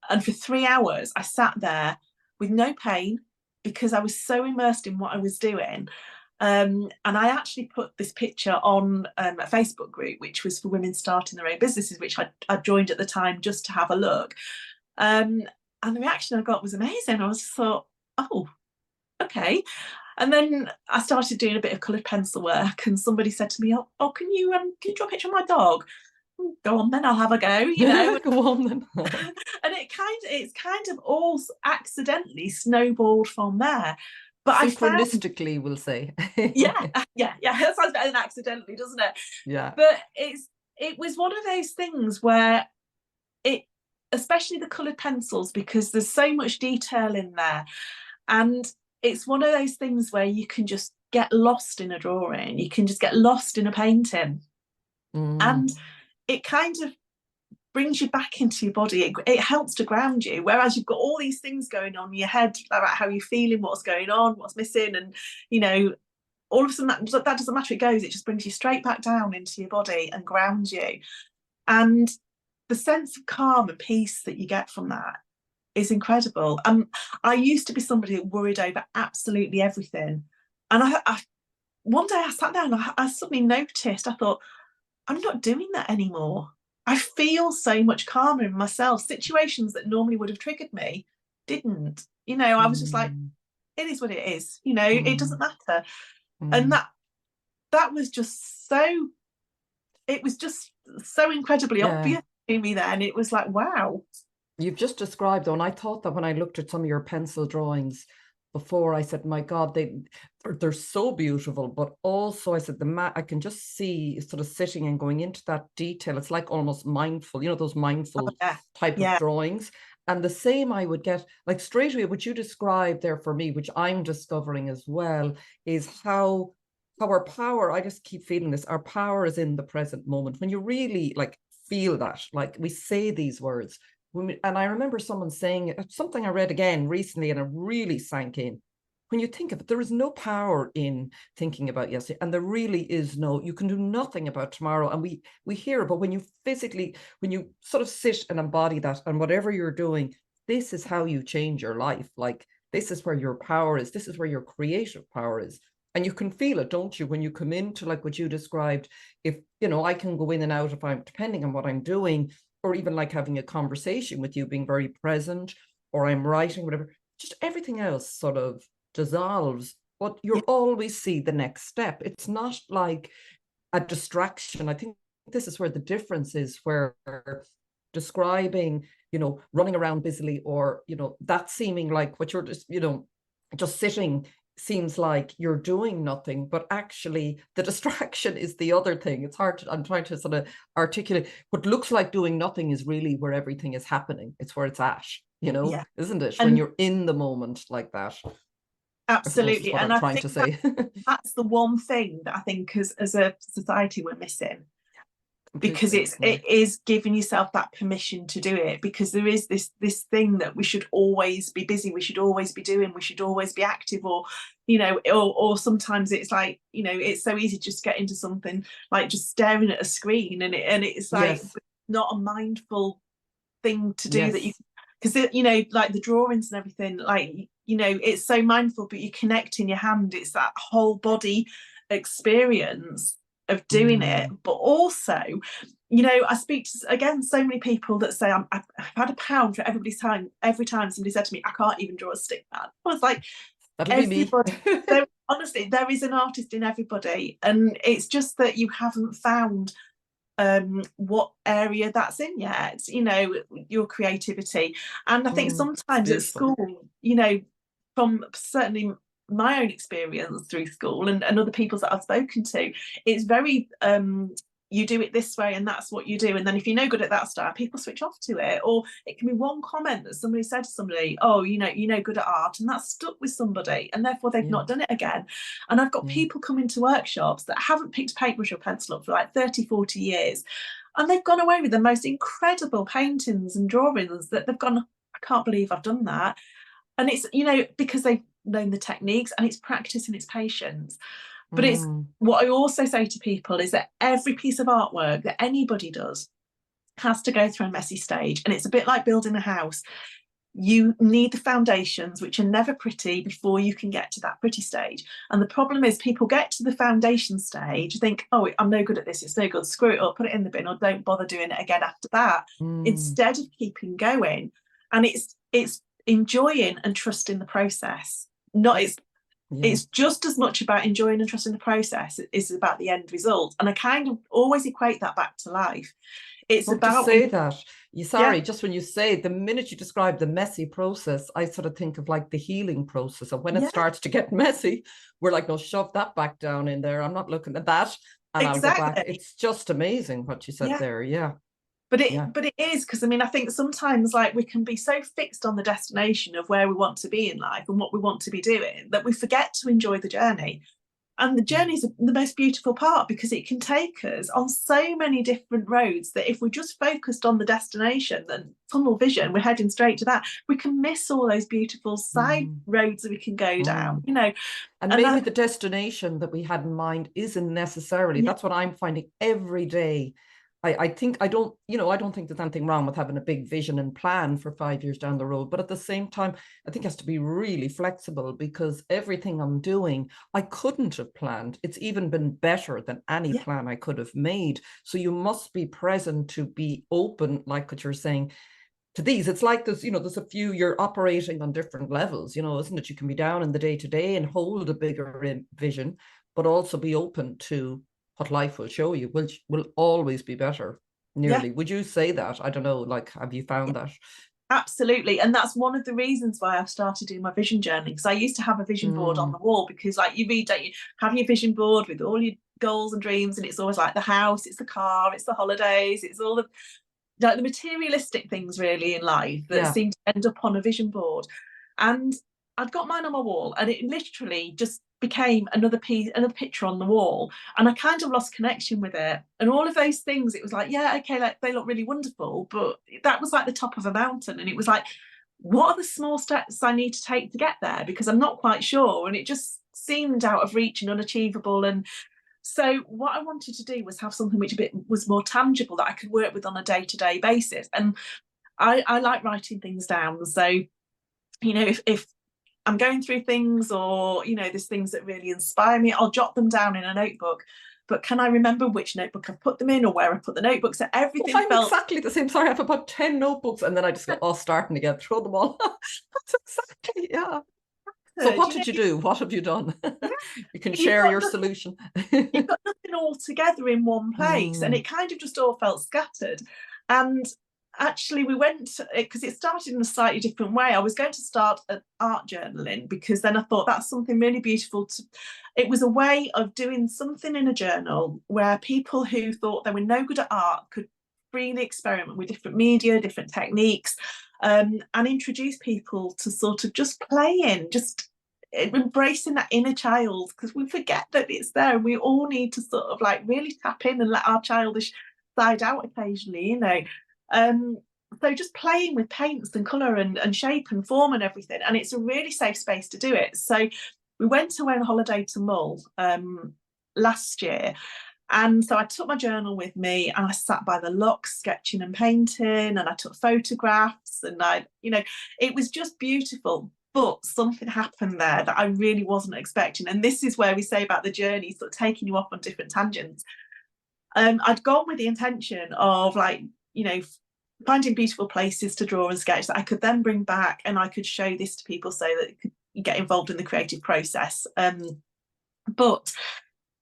[SPEAKER 2] And for 3 hours, I sat there with no pain, because I was so immersed in what I was doing. And I actually put this picture on a Facebook group, which was for women starting their own businesses, which I joined at the time just to have a look. And the reaction I got was amazing. I was thought, oh, okay. And then I started doing a bit of coloured pencil work, and somebody said to me, oh, can you draw a picture of my dog? Go on then, I'll have a go,
[SPEAKER 1] Go on then.
[SPEAKER 2] And it's kind of all accidentally snowballed from there. But
[SPEAKER 1] synchronistically, we'll say.
[SPEAKER 2] yeah. That sounds better than accidentally, doesn't it?
[SPEAKER 1] Yeah.
[SPEAKER 2] But it was one of those things where especially the coloured pencils, because there's so much detail in there, and it's one of those things where you can just get lost in a drawing, you can just get lost in a painting, and it kind of brings you back into your body. It helps to ground you, whereas you've got all these things going on in your head about how you're feeling, what's going on, what's missing, and all of a sudden that doesn't matter. It just brings you straight back down into your body and grounds you. And the sense of calm and peace that you get from that is incredible. I used to be somebody that worried over absolutely everything, and I one day I sat down and I suddenly noticed, I thought, I'm not doing that anymore. I feel so much calmer in myself. Situations that normally would have triggered me didn't. I was just like, it is what it is. It doesn't matter. And that was just so. It was just so incredibly obvious to me then. It was like, wow.
[SPEAKER 1] You've just described, though, and I thought that when I looked at some of your pencil drawings before, I said, my God, they're so beautiful. But also I said, I can just see sort of sitting and going into that detail. It's like almost mindful, those mindful type of drawings. And the same I would get, like straight away, what you described there for me, which I'm discovering as well, is how our power, I just keep feeling this, our power is in the present moment. When you really like feel that, like we say these words, and I remember someone saying something I read again recently, and it really sank in. When you think of it, there is no power in thinking about yesterday, and there really is you can do nothing about tomorrow. And we hear it, but when you sort of sit and embody that, and whatever you're doing, this is how you change your life. Like, this is where your power is. This is where your creative power is. And you can feel it, don't you, when you come into like what you described. If, I can go in and out if depending on what I'm doing, or even like having a conversation with you, being very present, or I'm writing, whatever, just everything else sort of dissolves, but you always see the next step. It's not like a distraction. I think this is where the difference is, where describing, you know, running around busily, or, you know, that seeming like what you're just, you know, just sitting seems like you're doing nothing, but actually the distraction is the other thing. It's hard to, I'm trying to sort of articulate what looks like doing nothing is really where everything is happening. It's where it's at, you know,
[SPEAKER 2] Yeah.
[SPEAKER 1] isn't it? When
[SPEAKER 2] And
[SPEAKER 1] you're in the moment like that, I suppose is
[SPEAKER 2] absolutely.
[SPEAKER 1] what
[SPEAKER 2] And
[SPEAKER 1] I'm
[SPEAKER 2] I
[SPEAKER 1] trying
[SPEAKER 2] think
[SPEAKER 1] to say.
[SPEAKER 2] that's the one thing that I think as a society we're missing, because
[SPEAKER 1] Completely. Yeah.
[SPEAKER 2] it is giving yourself that permission to do it, because there is this thing that we should always be busy, we should always be doing, we should always be active, or you know, or sometimes it's like, you know, it's so easy to just get into something like just staring at a screen, and it's like
[SPEAKER 1] Yes.
[SPEAKER 2] not a mindful thing to do that you,
[SPEAKER 1] Yes.
[SPEAKER 2] because you know, like the drawings and everything, like, you know, it's so mindful, but you connect in your hand, it's that whole body experience of doing it. But also, you know, I speak to, again, so many people that say I've had a pound for every time somebody said to me, I can't even draw a stick man. I was like,
[SPEAKER 1] That'll be me.
[SPEAKER 2] everybody, honestly, there is an artist in everybody, and it's just that you haven't found what area that's in yet, you know, your creativity. And I think
[SPEAKER 1] It's
[SPEAKER 2] sometimes at
[SPEAKER 1] beautiful.
[SPEAKER 2] school, you know, from certainly my own experience through school and other people's that I've spoken to, it's very you do it this way and that's what you do, and then if you're no good at that style, people switch off to it. Or it can be one comment that somebody said to somebody, oh, you know, you're no good at art, and that's stuck with somebody, and therefore they've
[SPEAKER 1] Yeah.
[SPEAKER 2] not done it again. And I've got
[SPEAKER 1] Yeah.
[SPEAKER 2] people come into workshops that haven't picked a paintbrush or pencil up for like 30-40 years, and they've gone away with the most incredible paintings and drawings that they've gone, I can't believe I've done that. And it's, you know, because they've known the techniques, and it's practice and it's patience. But it's, what I also say to people is that every piece of artwork that anybody does has to go through a messy stage. And it's a bit like building a house. You need the foundations, which are never pretty, before you can get to that pretty stage. And the problem is people get to the foundation stage, think, oh, I'm no good at this, it's no good, screw it up, put it in the bin, or don't bother doing it again after that, instead of keeping going. And it's enjoying and trusting the process. Not it's just as much about enjoying and trusting the process as about the end result. And I kind of always equate that back to life. It's
[SPEAKER 1] Love to
[SPEAKER 2] about,
[SPEAKER 1] say that. You
[SPEAKER 2] yeah,
[SPEAKER 1] sorry, just when you say, the minute you describe the messy process, I sort of think of like the healing process. And when it
[SPEAKER 2] yeah,
[SPEAKER 1] starts to get messy, we're like, no, shove that back down in there. I'm not looking at that. And I'll go back.
[SPEAKER 2] exactly.
[SPEAKER 1] It's just amazing what you said
[SPEAKER 2] Yeah.
[SPEAKER 1] there. Yeah.
[SPEAKER 2] But
[SPEAKER 1] Yeah.
[SPEAKER 2] it is, because I mean, I think sometimes like we can be so fixed on the destination of where we want to be in life and what we want to be doing that we forget to enjoy the journey. And the journey is the most beautiful part, because it can take us on so many different roads that if we're just focused on the destination, then tunnel vision, we're heading straight to that, we can miss all those beautiful side roads that we can go down, you know.
[SPEAKER 1] And maybe the destination that we had in mind isn't necessarily, that's what I'm finding every day. I think I don't think there's anything wrong with having a big vision and plan for 5 years down the road. But at the same time, I think it has to be really flexible, because everything I'm doing, I couldn't have planned. It's even been better than any plan I could have made. So you must be present to be open, like what you're saying, to these. It's like there's, there's a few, you're operating on different levels, isn't it? You can be down in the day to day and hold a bigger vision, but also be open to what life will show you, which will always be better. Nearly. Would you say that? I don't know. Like, have you found that?
[SPEAKER 2] Absolutely. And that's one of the reasons why I've started doing my vision journey, because I used to have a vision board on the wall, because like you read, don't you, have your vision board with all your goals and dreams, and it's always like the house, it's the car, it's the holidays, it's all the like the materialistic things really in life that seem to end up on a vision board. And I'd got mine on my wall, and it literally just became another picture on the wall, and I kind of lost connection with it. And all of those things, it was like, yeah, okay, like they look really wonderful, but that was like the top of a mountain, and it was like, what are the small steps I need to take to get there, because I'm not quite sure. And it just seemed out of reach and unachievable. And so what I wanted to do was have something which was more tangible, that I could work with on a day-to-day basis. And I like writing things down. So, you know, if I'm going through things, or, you know, there's things that really inspire me, I'll jot them down in a notebook. But can I remember which notebook I've put them in, or where I put the notebooks? So everything
[SPEAKER 1] I'm exactly the same. Sorry, I have about 10 notebooks, and then I just go, oh, starting again, throw them all. That's exactly, yeah. So what did you do? What have you done? You can share your solution.
[SPEAKER 2] You've got nothing all together in one place, and it kind of just all felt scattered. And actually we went, because it started in a slightly different way. I was going to start an art journaling, because then I thought that's something really beautiful it was a way of doing something in a journal where people who thought they were no good at art could freely experiment with different media, different techniques, and introduce people to sort of just playing, just embracing that inner child, because we forget that it's there, and we all need to sort of like really tap in and let our childish side out occasionally, you know. So just playing with paints and colour and shape and form and everything, and it's a really safe space to do it. So we went away on holiday to Mull last year, and so I took my journal with me, and I sat by the lock sketching and painting, and I took photographs, and it was just beautiful. But something happened there that I really wasn't expecting, and this is where we say about the journey sort of taking you off on different tangents. I'd gone with the intention of, like, finding beautiful places to draw and sketch that I could then bring back, and I could show this to people so that you could get involved in the creative process. But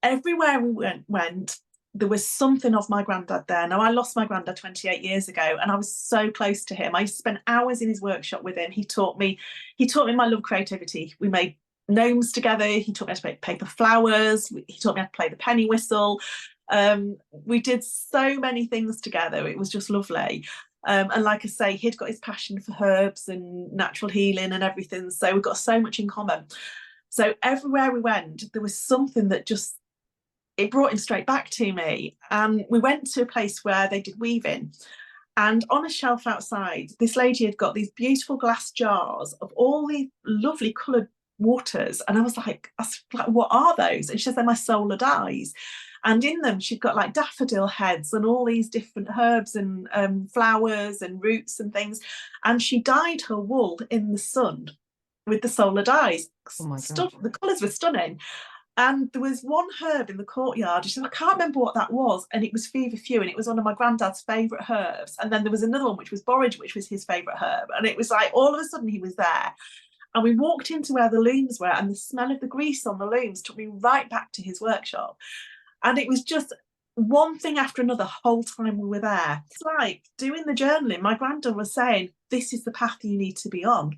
[SPEAKER 2] everywhere we went, there was something of my granddad there. Now, I lost my granddad 28 years ago, and I was so close to him. I spent hours in his workshop with him. He taught me my love of creativity. We made gnomes together. He taught me how to make paper flowers. He taught me how to play the penny whistle. We did so many things together. It was just lovely. And like I say, he'd got his passion for herbs and natural healing and everything. So we've got so much in common. So everywhere we went, there was something that it brought him straight back to me. And we went to a place where they did weaving. And on a shelf outside, this lady had got these beautiful glass jars of all these lovely coloured waters. And I was like, what are those? And she says, they're my solar dyes. And in them, she'd got like daffodil heads and all these different herbs and flowers and roots and things. And she dyed her wool in the sun with the solar dyes.
[SPEAKER 1] Oh my God.
[SPEAKER 2] The colours were stunning. And there was one herb in the courtyard. She said, I can't remember what that was. And it was feverfew, and it was one of my granddad's favourite herbs. And then there was another one, which was borage, which was his favourite herb. And it was like all of a sudden he was there. And we walked into where the looms were, and the smell of the grease on the looms took me right back to his workshop. And it was just one thing after another the whole time we were there. It's like doing the journaling. My granddad was saying, this is the path you need to be on.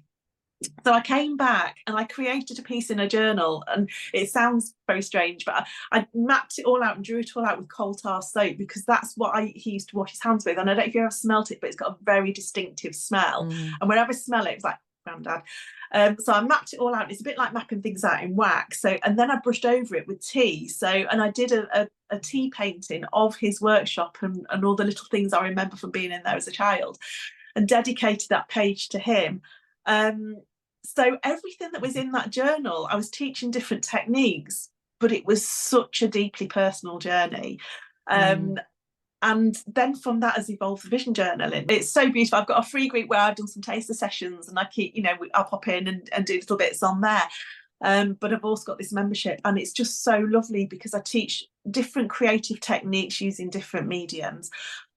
[SPEAKER 2] So I came back and I created a piece in a journal, and it sounds very strange, but I mapped it all out and drew it all out with coal tar soap, because that's what he used to wash his hands with. And I don't know if you ever smelt it, but it's got a very distinctive smell. And whenever I smell it, it's like, granddad. So I mapped it all out. It's a bit like mapping things out in wax. And then I brushed over it with tea. And I did a tea painting of his workshop and all the little things I remember from being in there as a child, and dedicated that page to him. So everything that was in that journal, I was teaching different techniques, but it was such a deeply personal journey. And then from that has evolved the vision journaling. It's so beautiful. I've got a free group where I've done some taster sessions, and I keep, I'll pop in and do little bits on there. But I've also got this membership, and it's just so lovely because I teach different creative techniques using different mediums.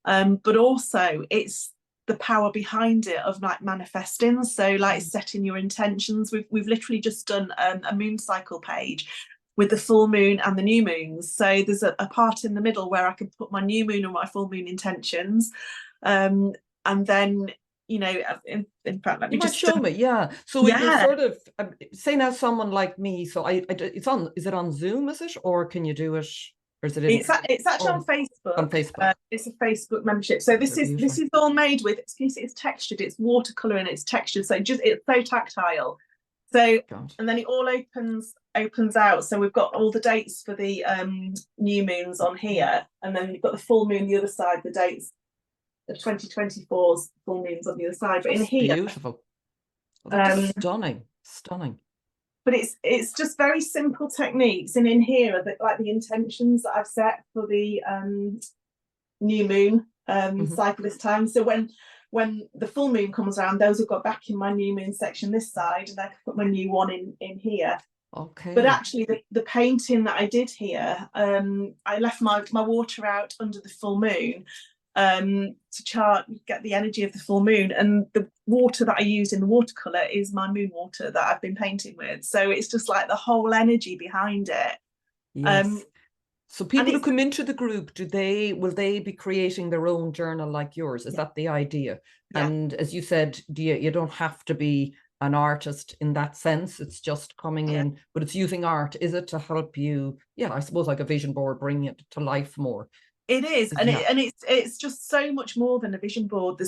[SPEAKER 2] But also it's the power behind it of like manifesting. So like setting your intentions. We've literally just done a moon cycle page with the full moon and the new moons. So there's a part in the middle where I can put my new moon and my full moon intentions. And then, in fact, let me just
[SPEAKER 1] show me. Yeah. So it was sort of, say now someone like me, so is it on Zoom, is it? Or can you do it? Or is it
[SPEAKER 2] it's actually on Facebook.
[SPEAKER 1] On Facebook.
[SPEAKER 2] It's a Facebook membership. So this is all made with, it's textured, it's watercolor and it's textured. So it's so tactile. So, and then it all opens out. So we've got all the dates for the new moons on here, and then you've got the full moon the other side, the dates of 2024's full moons on the other side. But in here,
[SPEAKER 1] beautiful. That's stunning.
[SPEAKER 2] But it's just very simple techniques, and in here are like the intentions that I've set for the new moon cycle this time. So when the full moon comes around, those have got back in my new moon section this side, and I can put my new one in here.
[SPEAKER 1] Okay.
[SPEAKER 2] But actually the painting that I did here, I left my water out under the full moon to get the energy of the full moon, and the water that I used in the watercolor is my moon water that I've been painting with. So it's just like the whole energy behind it.
[SPEAKER 1] Yes. So people who come into the group, will they be creating their own journal like yours? Is that the idea?
[SPEAKER 2] Yeah.
[SPEAKER 1] And as you said, you don't have to be an artist in that sense. It's just coming in, but it's using art, is it, to help you? Yeah, I suppose like a vision board, bring it to life more.
[SPEAKER 2] It is, and it's just so much more than a vision board.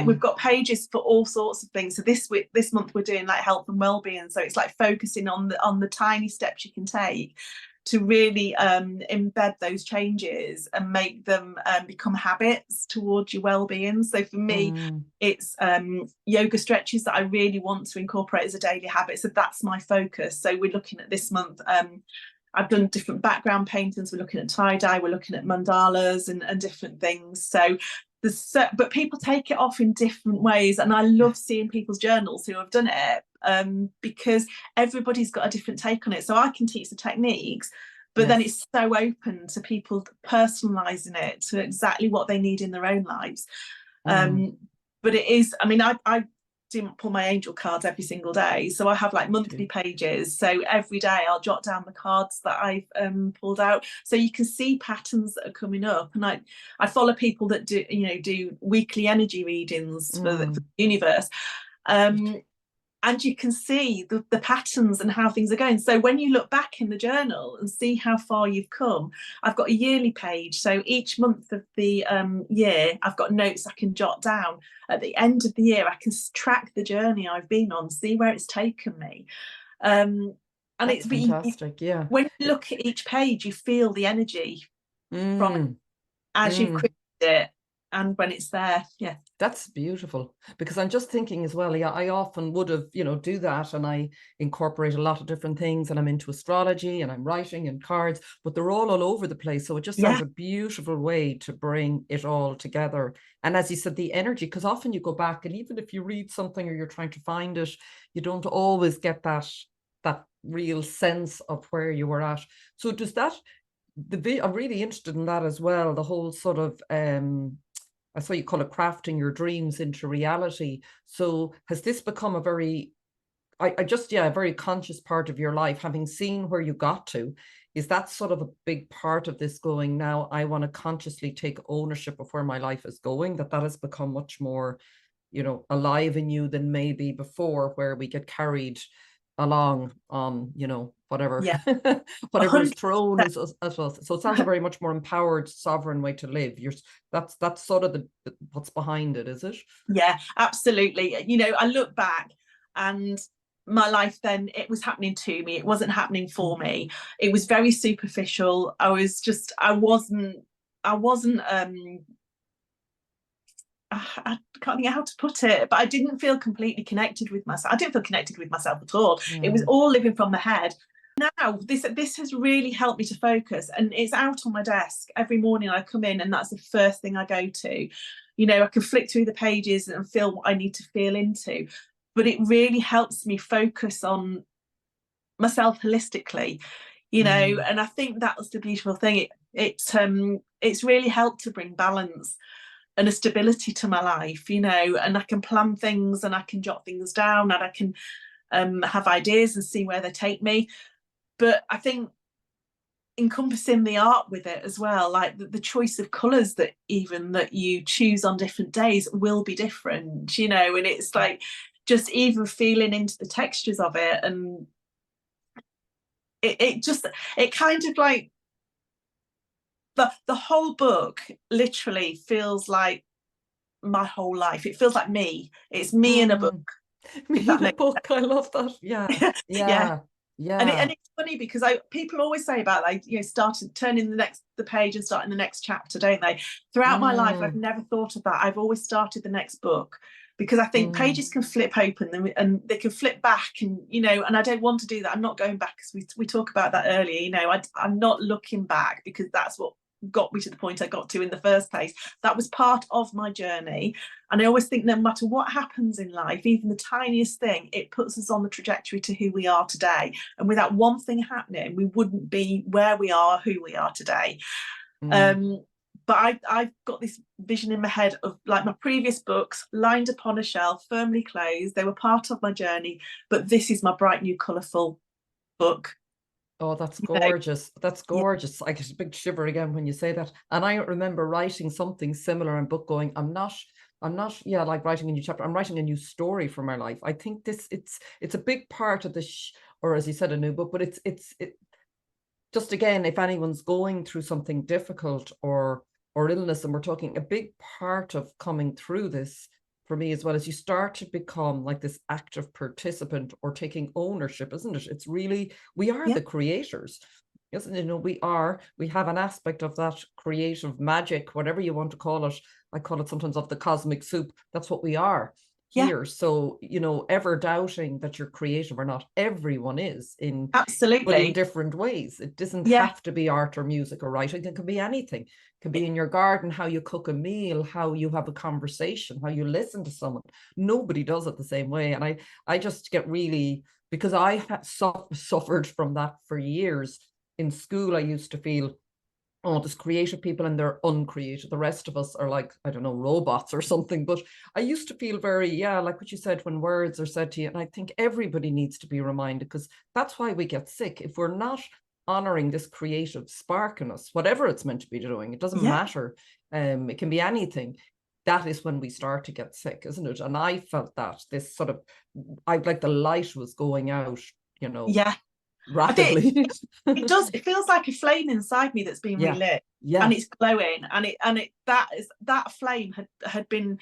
[SPEAKER 2] We've got pages for all sorts of things. So this month we're doing like health and well-being. So it's like focusing on the tiny steps you can take to really embed those changes and make them become habits towards your well-being. So for me, it's yoga stretches that I really want to incorporate as a daily habit. So that's my focus. So we're looking at this month. I've done different background paintings. We're looking at tie-dye, we're looking at mandalas and different things. So but people take it off in different ways. And I love seeing people's journals who have done it because everybody's got a different take on it. So I can teach the techniques, but then it's so open to people personalising it to exactly what they need in their own lives. But it is, I mean, I didn't pull my angel cards every single day, so I have like monthly pages, so every day I'll jot down the cards that I've pulled out, so you can see patterns that are coming up. And I follow people that do weekly energy readings for the universe, and you can see the patterns and how things are going. So when you look back in the journal and see how far you've come, I've got a yearly page. So each month of the year, I've got notes I can jot down. At the end of the year, I can track the journey I've been on, see where it's taken me. And
[SPEAKER 1] it's fantastic.
[SPEAKER 2] When you look at each page, you feel the energy from it as you've created it. And when it's there,
[SPEAKER 1] that's beautiful. Because I'm just thinking as well, I often would have, do that, and I incorporate a lot of different things, and I'm into astrology and I'm writing and cards, but they're all over the place. So it just sounds a beautiful way to bring it all together. And as you said, the energy, because often you go back, and even if you read something or you're trying to find it, you don't always get that real sense of where you were at. So does that, I'm really interested in that as well, the whole sort of I saw you call it crafting your dreams into reality. So has this become a very, a very conscious part of your life, having seen where you got to? Is that sort of a big part of this going, now I want to consciously take ownership of where my life is going, that has become much more, alive in you than maybe before, where we get carried along on, whatever whatever is thrown at us. So it sounds a very much more empowered, sovereign way to live. That's sort of what's behind it, is it?
[SPEAKER 2] Yeah, absolutely. I look back, and my life then, it was happening to me, it wasn't happening for me. It was very superficial. I wasn't I can't think of how to put it, but I didn't feel completely connected with myself. I didn't feel connected with myself at all. It was all living from the head. Now this has really helped me to focus, and it's out on my desk every morning. I come in and that's the first thing I go to. I can flick through the pages and feel what I need to feel into, but it really helps me focus on myself holistically, and I think that was the beautiful thing. It's really helped to bring balance and a stability to my life, and I can plan things and I can jot things down and I can have ideas and see where they take me. But I think encompassing the art with it as well, like the choice of colours that you choose on different days will be different, and it's like just even feeling into the textures of it, and it kind of like the whole book literally feels like my whole life. It feels like me. It's me in a book.
[SPEAKER 1] Me in a book. I love that. Yeah.
[SPEAKER 2] And it's funny because people always say about starting turning the page and starting the next chapter, don't they? Throughout my life, I've never thought of that. I've always started the next book, because I think pages can flip open and they can flip back, and and I don't want to do that. I'm not going back, because we talk about that earlier. I'm not looking back, because that's what got me to the point I got to in the first place. That was part of my journey, and I always think no matter what happens in life, even the tiniest thing, it puts us on the trajectory to who we are today, and without one thing happening, we wouldn't be where we are, who we are today. But I've got this vision in my head of like my previous books lined upon a shelf, firmly closed. They were part of my journey, but this is my bright new colourful book.
[SPEAKER 1] Oh, that's
[SPEAKER 2] you know.
[SPEAKER 1] gorgeous. That's
[SPEAKER 2] Yeah,
[SPEAKER 1] gorgeous. I get a big shiver again when you say that. And I remember writing something similar in book going, I'm not, yeah, like writing a new chapter. I'm writing a new story for my life. I think it's a big part of the, or as you said, a new book, but it just again, if anyone's going through something difficult or illness, and we're talking a big part of coming through this for me as well, as you start to become like this active participant or taking ownership, isn't it? It's really, we are
[SPEAKER 2] yeah,
[SPEAKER 1] the creators. Isn't it? You know, we have an aspect of that creative magic, whatever you want to call it. I call it sometimes of the cosmic soup. That's what we are
[SPEAKER 2] yeah,
[SPEAKER 1] here. So, you know, ever doubting that you're creative or not, everyone is in, but in
[SPEAKER 2] absolutely.
[SPEAKER 1] different ways. It doesn't
[SPEAKER 2] Yeah,
[SPEAKER 1] have to be art or music or writing. It can be anything. It can be in your garden, how you cook a meal, how you have a conversation, how you listen to someone. Nobody does it the same way. And I just get really, because I suffered from that for years. In school, I used to feel, oh, there's creative people and they're uncreative. The rest of us are like, I don't know, robots or something. But I used to feel very, yeah, like what you said, when words are said to you. And I think everybody needs to be reminded, because that's why we get sick. If we're not honoring this creative spark in us, whatever it's meant to be doing, it doesn't
[SPEAKER 2] yeah,
[SPEAKER 1] matter. It can be anything. That is when we start to get sick, isn't it? And I felt that this sort of, I like the light was going out, you know,
[SPEAKER 2] yeah. I think
[SPEAKER 1] rapidly.
[SPEAKER 2] it does, it feels like a flame inside me that's been
[SPEAKER 1] Yeah.
[SPEAKER 2] relit, and
[SPEAKER 1] Yeah.
[SPEAKER 2] it's glowing, and it that flame had been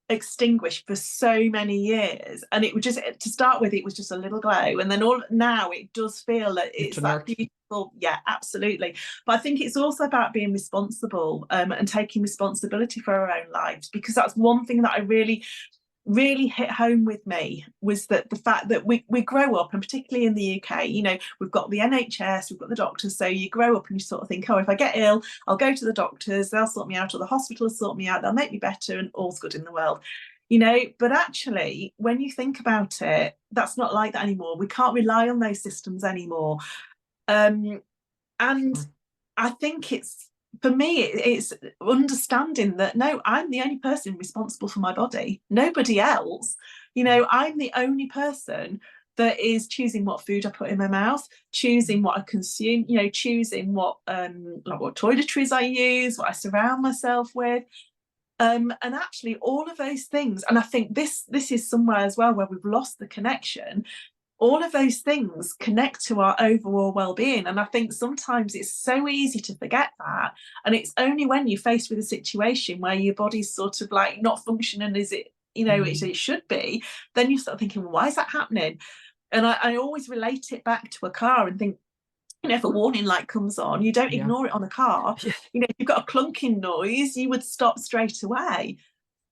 [SPEAKER 2] extinguished for so many years, and it would just, to start with, it was just a little glow, and then all now it does feel that
[SPEAKER 1] It's
[SPEAKER 2] it's that
[SPEAKER 1] inert.
[SPEAKER 2] beautiful. Yeah, absolutely. But I think it's also about being responsible, and taking responsibility for our own lives, because that's one thing that I really hit home with me, was that the fact that we grow up, and particularly in the UK, you know, we've got the NHS, we've got the doctors, so you grow up and you sort of think, oh, if I get ill, I'll go to the doctors, they'll sort me out, or the hospital will sort me out, they'll make me better, and all's good in the world, you know. But actually, when you think about it, that's not like that anymore. We can't rely on those systems anymore. And
[SPEAKER 1] Sure.
[SPEAKER 2] I think it's, for me, it's understanding that, no, I'm the only person responsible for my body, nobody else. You know, I'm the only person that is choosing what food I put in my mouth, choosing what I consume, you know, choosing what like what toiletries I use, what I surround myself with. And actually all of those things, and I think this is somewhere as well where we've lost the connection. All of those things connect to our overall well-being, and I think sometimes it's so easy to forget that, and it's only when you're faced with a situation where your body's sort of like not functioning as it, you know, it should be, then you start thinking, well, why is that happening? And I always relate it back to a car and think, you know, if a warning light comes on, you don't
[SPEAKER 1] Yeah.
[SPEAKER 2] ignore it on a car.
[SPEAKER 1] Yeah.
[SPEAKER 2] You know, if you've got a clunking noise, you would stop straight away,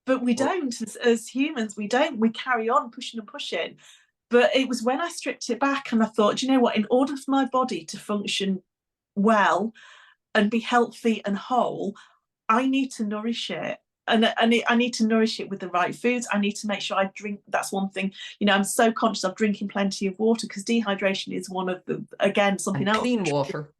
[SPEAKER 2] but we
[SPEAKER 1] Well,
[SPEAKER 2] don't. As humans, we don't. We carry on pushing and pushing. But it was when I stripped it back and I thought, you know what, in order for my body to function well and be healthy and whole, I need to nourish it. I need to nourish it with the right foods. I need to make sure I drink. That's one thing. You know, I'm so conscious of drinking plenty of water, because dehydration is one of the, again, something
[SPEAKER 1] and
[SPEAKER 2] else.
[SPEAKER 1] clean water.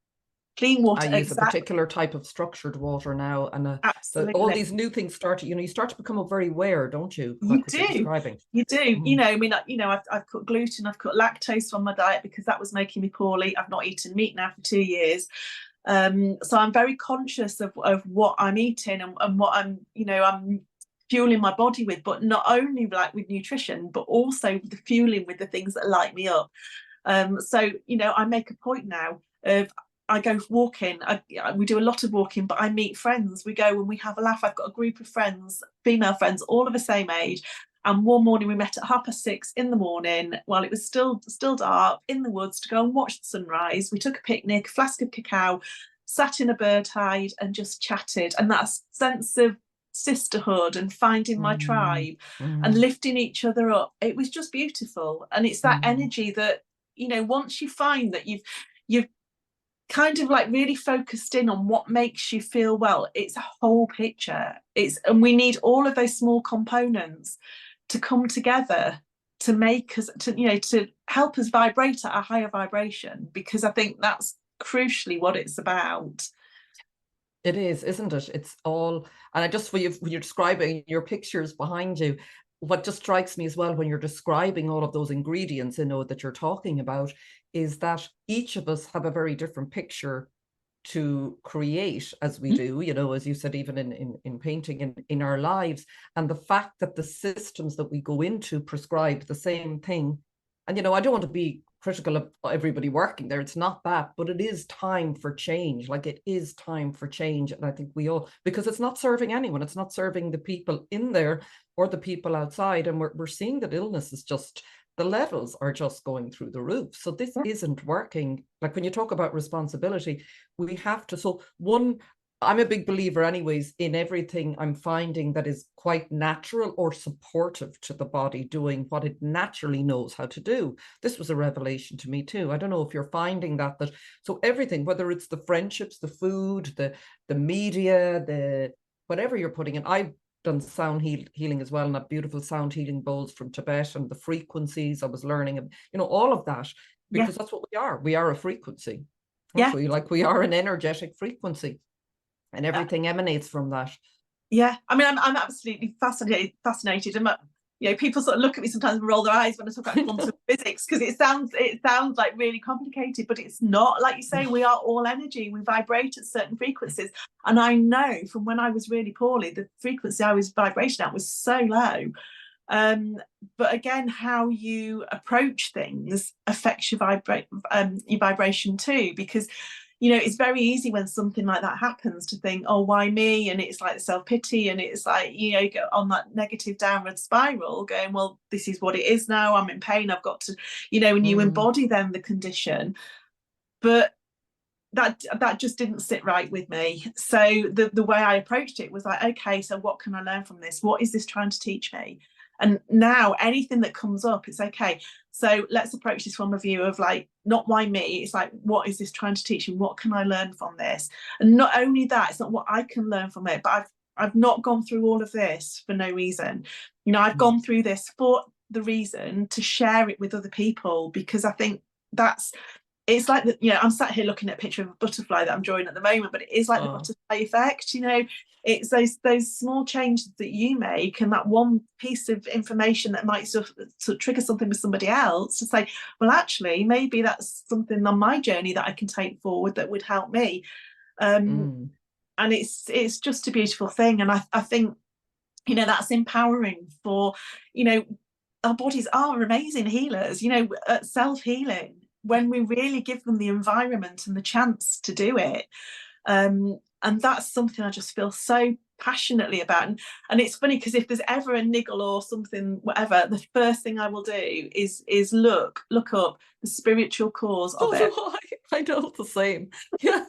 [SPEAKER 2] Clean
[SPEAKER 1] I
[SPEAKER 2] water,
[SPEAKER 1] use a
[SPEAKER 2] exactly.
[SPEAKER 1] particular type of structured water now, and so all
[SPEAKER 2] Absolutely.
[SPEAKER 1] these new things start to, you know, you start to become very aware, don't you?
[SPEAKER 2] You
[SPEAKER 1] Like what you're
[SPEAKER 2] do.
[SPEAKER 1] describing.
[SPEAKER 2] You do. You
[SPEAKER 1] Mm.
[SPEAKER 2] know, I mean, you know, I've cut gluten, I've cut lactose from my diet because that was making me poorly. I've not eaten meat now for 2 years. So I'm very conscious of what I'm eating, and what I'm, you know, I'm fueling my body with, but not only like with nutrition, but also the fueling with the things that light me up. So, you know, I make a point now of, I go walking. We do a lot of walking, but I meet friends. We go and we have a laugh. I've got a group of friends, female friends, all of the same age. And one morning we met at 6:30 in the morning, while it was still dark, in the woods, to go and watch the sunrise. We took a picnic, a flask of cacao, sat in a bird hide, and just chatted. And that sense of sisterhood and finding my
[SPEAKER 1] Mm.
[SPEAKER 2] tribe and
[SPEAKER 1] Mm.
[SPEAKER 2] lifting each other up, it was just beautiful. And it's that
[SPEAKER 1] Mm.
[SPEAKER 2] energy that, you know, once you find that you've kind of like really focused in on what makes you feel well, it's a whole picture. And we need all of those small components to come together to make us, to, you know, to help us vibrate at a higher vibration, because I think that's crucially what it's about.
[SPEAKER 1] It is, isn't it? It's all, and I just, when you're describing your pictures behind you, what just strikes me as well when you're describing all of those ingredients, that you're talking about, is that each of us have a very different picture to create as we do, as you said, even in painting in our lives. And the fact that the systems that we go into prescribe the same thing. And, I don't want to be critical of everybody working there. It's not that, but it is time for change. Like, it is time for change. And I think we all, because it's not serving anyone. It's not serving the people in there or the people outside. And we're seeing that illness is just, the levels are just going through the roof. So this isn't working. Like, when you talk about responsibility, we have to, so one, I'm a big believer anyways in everything I'm finding that is quite natural or supportive to the body doing what it naturally knows how to do. This was a revelation to me too. I don't know if you're finding that so everything, whether it's the friendships, the food, the media, the whatever you're putting in. I've done sound healing as well, and have beautiful sound healing bowls from Tibet, and the frequencies I was learning, all of that, because that's what we are. We are a frequency. We are an energetic frequency, and everything emanates from that.
[SPEAKER 2] I mean, I'm absolutely fascinated. And people sort of look at me sometimes and roll their eyes when I talk about quantum physics, because it sounds like really complicated, but it's not. Like you say, we are all energy. We vibrate at certain frequencies, and I know from when I was really poorly, the frequency I was vibrating at was so low. But again, how you approach things affects your vibration too, because it's very easy when something like that happens to think, oh, why me? And it's like self-pity, and it's like, you go on that negative downward spiral going, well, this is what it is now, I'm in pain, I've got to, and you embody then the condition. But that just didn't sit right with me. So the way I approached it was like, okay, so what can I learn from this? What is this trying to teach me? And now anything that comes up, it's okay, so let's approach this from a view of like, not why me, it's like, what is this trying to teach me? What can I learn from this? And not only that, it's not what I can learn from it, but I've not gone through all of this for no reason. I've gone through this for the reason to share it with other people, because I think it's like I'm sat here looking at a picture of a butterfly that I'm drawing at the moment, but it is like the butterfly effect. It's those small changes that you make, and that one piece of information that might sort of trigger something with somebody else to say, well, actually, maybe that's something on my journey that I can take forward that would help me. And it's just a beautiful thing. And I think, that's empowering for, our bodies are amazing healers, at self-healing, when we really give them the environment and the chance to do it. And that's something I just feel so passionately about. And it's funny, because if there's ever a niggle or something, whatever, the first thing I will do is look up the spiritual cause of it.
[SPEAKER 1] I know, the same. Yeah.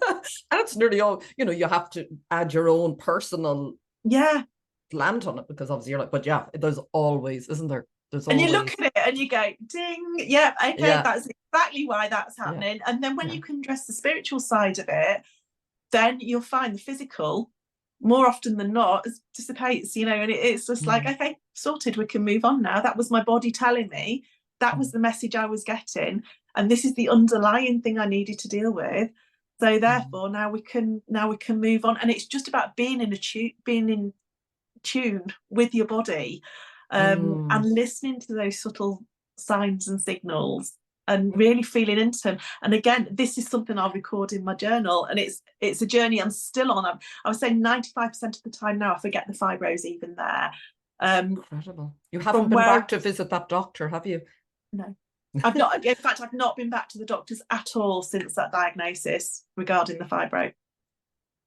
[SPEAKER 1] And it's nearly all, you have to add your own personal slant on it, because obviously you're like, but there's always, isn't there?
[SPEAKER 2] And you look at it and you go, ding, that's exactly why that's happening. And then when you can address the spiritual side of it, then you'll find the physical, more often than not, dissipates, and it's just like, okay, sorted, we can move on now. That was my body telling me, that was the message I was getting, and this is the underlying thing I needed to deal with. So therefore now we can move on. And it's just about being in tune with your body, and listening to those subtle signs and signals, and really feeling into them. And again, this is something I'll record in my journal, and it's a journey I'm still on. I would say 95% of the time now I forget the fibro's even there.
[SPEAKER 1] Incredible. You haven't been back to visit that doctor, have you?
[SPEAKER 2] No, I've not. In fact, I've not been back to the doctors at all since that diagnosis regarding the fibro,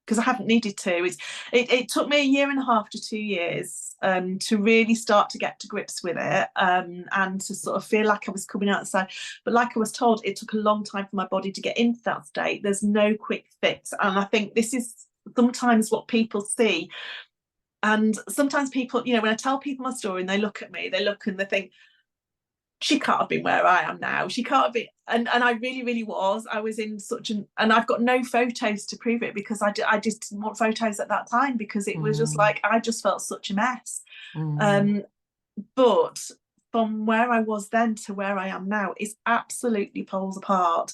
[SPEAKER 2] because I haven't needed to. It took me 1.5 to 2 years to really start to get to grips with it, and to sort of feel like I was coming outside. But like I was told, it took a long time for my body to get into that state. There's no quick fix. And I think this is sometimes what people see. And sometimes people, when I tell people my story and they look at me, they look and they think, she can't have been where I am now. She can't have been. And I really, really was. I was in such and I've got no photos to prove it, because I just didn't want photos at that time, because it was just like, I just felt such a mess. But from where I was then to where I am now is absolutely poles apart.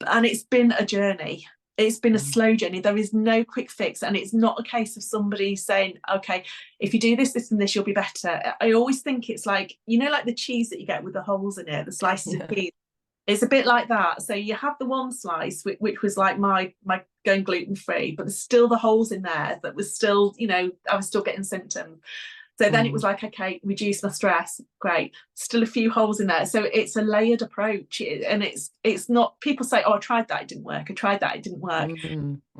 [SPEAKER 2] And it's been a journey. It's been a slow journey. There is no quick fix, and it's not a case of somebody saying, okay, if you do this, this and this, you'll be better. I always think it's like, you know, like the cheese that you get with the holes in it, the slices of cheese. It's a bit like that. So you have the one slice, which was like my going gluten-free, but there's still the holes in there that was still, you know, I was still getting symptoms. So then it was like, okay, reduce my stress. Great. Still a few holes in there. So it's a layered approach. And it's not, people say, oh, I tried that, it didn't work. I tried that, it didn't work.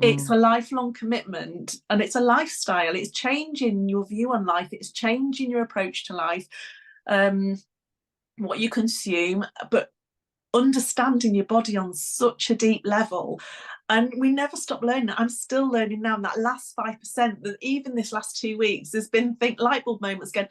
[SPEAKER 2] It's a lifelong commitment, and it's a lifestyle. It's changing your view on life. It's changing your approach to life, what you consume, but understanding your body on such a deep level. And we never stop learning. I'm still learning now. And that last 5%, that even this last 2 weeks, there's been light bulb moments going,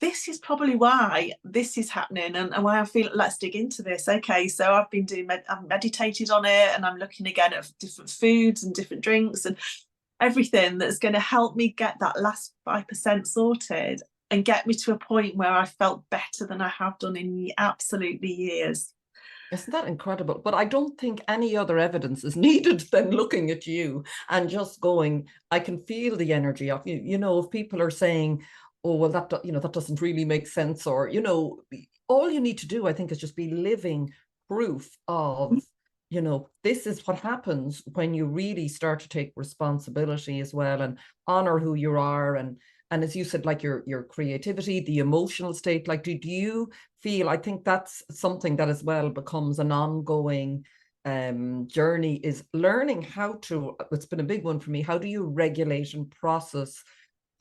[SPEAKER 2] this is probably why this is happening, and why I feel, let's dig into this. Okay, so I've been doing, I've meditated on it, and I'm looking again at different foods and different drinks and everything that's going to help me get that last 5% sorted and get me to a point where I felt better than I have done in absolutely years.
[SPEAKER 1] Isn't that incredible? But I don't think any other evidence is needed than looking at you and just going, I can feel the energy of you. You know, if people are saying, oh, well, that, you know, that doesn't really make sense, or, you know, all you need to do, I think, is just be living proof of, you know, this is what happens when you really start to take responsibility as well, and honor who you are. And as you said, like your creativity, the emotional state, like, do you feel, I think that's something that as well becomes an ongoing journey, is learning how to, it's been a big one for me, how do you regulate and process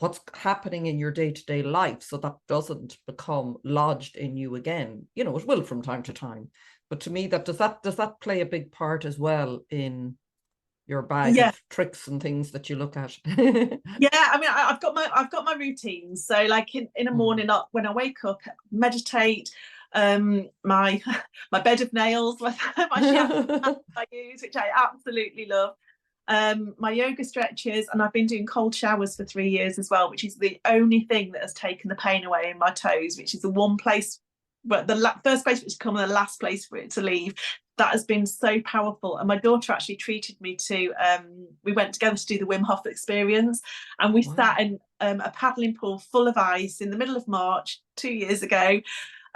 [SPEAKER 1] what's happening in your day-to-day life so that doesn't become lodged in you again? You know, it will from time to time. But to me, does that play a big part as well in your bag of tricks and things that you look at?
[SPEAKER 2] Yeah, I mean, I've got my routines. So like in the morning, when I wake up, meditate, my bed of nails, my shampoo I use, which I absolutely love, my yoga stretches, and I've been doing cold showers for 3 years as well, which is the only thing that has taken the pain away in my toes, which is the one place, but the first place for it to come and the last place for it to leave. That has been so powerful. And my daughter actually treated me to, we went together to do the Wim Hof experience, and we sat in a paddling pool full of ice in the middle of March 2 years ago.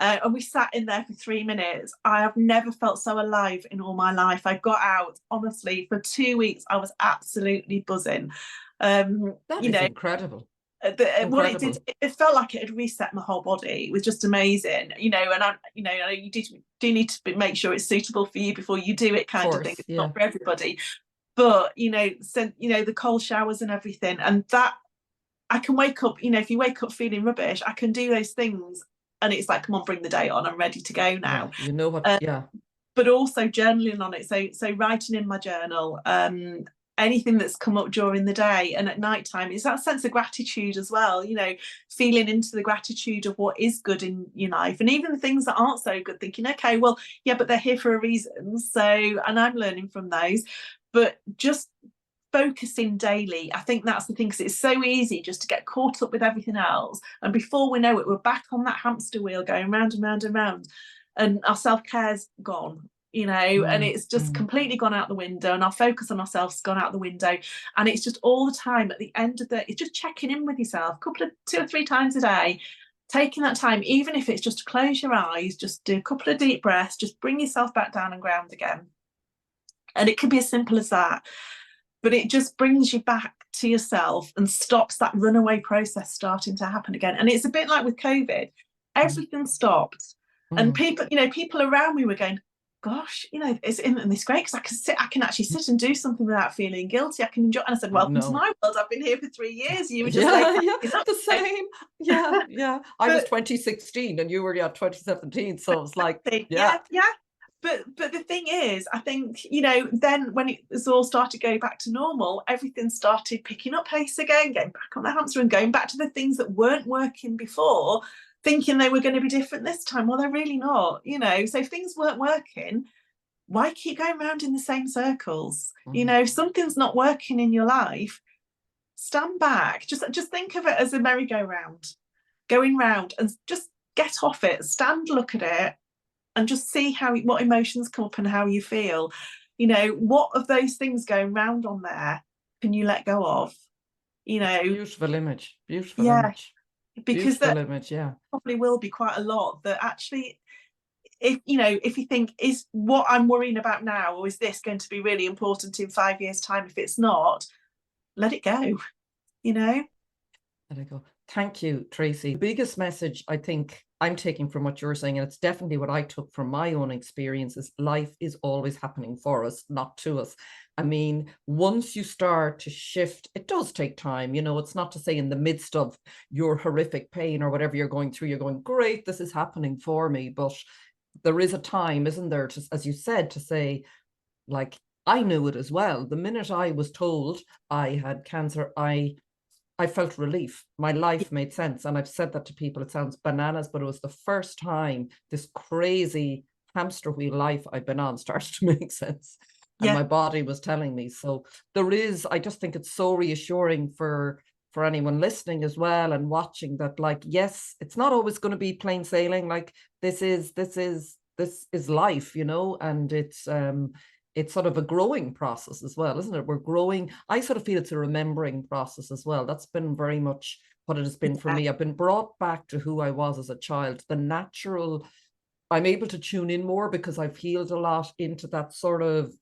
[SPEAKER 2] And we sat in there for 3 minutes. I have never felt so alive in all my life. I got out, honestly, for 2 weeks. I was absolutely buzzing.
[SPEAKER 1] That is incredible.
[SPEAKER 2] What it did, it felt like it had reset my whole body. It was just amazing, you know. And you do need to make sure it's suitable for you before you do it, kind of thing. It's not for everybody, but the cold showers and everything, and that I can wake up. You know, if you wake up feeling rubbish, I can do those things, and it's like, come on, bring the day on. I'm ready to go now.
[SPEAKER 1] Yeah, you know what?
[SPEAKER 2] But also journaling on it. So writing in my journal. Anything that's come up during the day, and at night time, is that sense of gratitude as well, you know, feeling into the gratitude of what is good in your life, and even the things that aren't so good, thinking, okay, well, yeah, but they're here for a reason. So, and I'm learning from those, but just focusing daily, I think that's the thing, because it's so easy just to get caught up with everything else, and before we know it, we're back on that hamster wheel going round and round and round, and our self-care's gone, you know, and it's just completely gone out the window, and our focus on ourselves has gone out the window. And it's just all the time at the end of it's just checking in with yourself 2 or 3 times a day, taking that time, even if it's just to close your eyes, just do a couple of deep breaths, just bring yourself back down and ground again. And it could be as simple as that, but it just brings you back to yourself and stops that runaway process starting to happen again. And it's a bit like with COVID, everything stopped. And people around me were going, gosh, you know, isn't this great? Because I can actually sit and do something without feeling guilty. I can enjoy. And I said, welcome to my world. I've been here for 3 years. You were just
[SPEAKER 1] the same. Yeah. I was 2016 and you were 2017. So it was like,
[SPEAKER 2] yeah. But the thing is, I think, you know, then when it was all started going back to normal, everything started picking up pace again, getting back on the hamster and going back to the things that weren't working before, thinking they were going to be different this time. Well, they're really not, you know. So if things weren't working, why keep going around in the same circles? You know, if something's not working in your life, stand back. Just think of it as a merry-go-round, going round, and just get off it, stand, look at it, and just see what emotions come up and how you feel. You know, what of those things going round on there can you let go of? You know,
[SPEAKER 1] beautiful image, beautiful
[SPEAKER 2] yeah,
[SPEAKER 1] image,
[SPEAKER 2] because
[SPEAKER 1] beautiful
[SPEAKER 2] that
[SPEAKER 1] image. Yeah.
[SPEAKER 2] probably will be quite a lot that actually, if you know, if you think, is what I'm worrying about now, or is this going to be really important in 5 years' time? If it's not, let it go, you know.
[SPEAKER 1] There you go. Thank you, Tracey. The biggest message I think I'm taking from what you're saying, and it's definitely what I took from my own experiences, life is always happening for us, not to us. I mean, once you start to shift, it does take time. You know, it's not to say in the midst of your horrific pain or whatever you're going through, you're going, great, this is happening for me. But there is a time, isn't there, to, as you said, to say, like, I knew it as well. The minute I was told I had cancer, I felt relief. My life made sense. And I've said that to people. It sounds bananas, but it was the first time this crazy hamster wheel life I've been on started to make sense. And
[SPEAKER 2] Yeah,
[SPEAKER 1] my body was telling me. So there is, I just think it's so reassuring for anyone listening as well and watching that, like, yes, it's not always going to be plain sailing. Like this is life, you know, and it's sort of a growing process as well, isn't it? We're growing. I sort of feel it's a remembering process as well. That's been very much what it has been for
[SPEAKER 2] yeah,
[SPEAKER 1] me. I've been brought back to who I was as a child. The natural, I'm able to tune in more because I've healed a lot into that sort of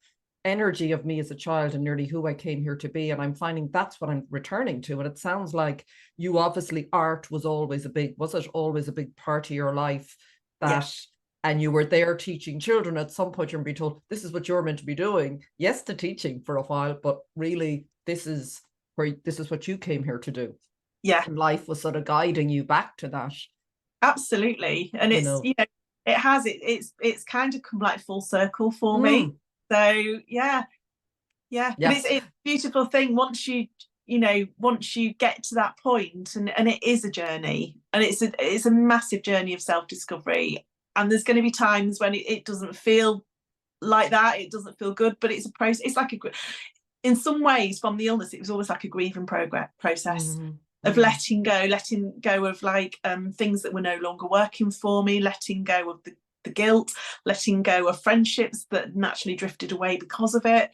[SPEAKER 1] energy of me as a child and nearly who I came here to be. And I'm finding that's what I'm returning to. And it sounds like you obviously, art was always was it always a big part of your life
[SPEAKER 2] yeah,
[SPEAKER 1] that, and you were there teaching children. At some point you're being told, this is what you're meant to be doing. Yes, to teaching for a while, but really this is what you came here to do.
[SPEAKER 2] yeah,
[SPEAKER 1] And life was sort of guiding you back to that,
[SPEAKER 2] absolutely. And
[SPEAKER 1] you
[SPEAKER 2] it's,
[SPEAKER 1] know.
[SPEAKER 2] you know, it's kind of come like full circle for me.
[SPEAKER 1] Mm,
[SPEAKER 2] So yeah, yeah. But
[SPEAKER 1] yeah.
[SPEAKER 2] it's a beautiful thing once you know, once you get to that point, and it is a journey, and it's a massive journey of self-discovery. And there's going to be times when it doesn't feel like that, it doesn't feel good, but it's a process. It's like in some ways, from the illness, it was always like a grieving process
[SPEAKER 1] Mm-hmm.
[SPEAKER 2] of
[SPEAKER 1] Mm.
[SPEAKER 2] letting go of like things that were no longer working for me, letting go of the guilt, letting go of friendships that naturally drifted away because of it.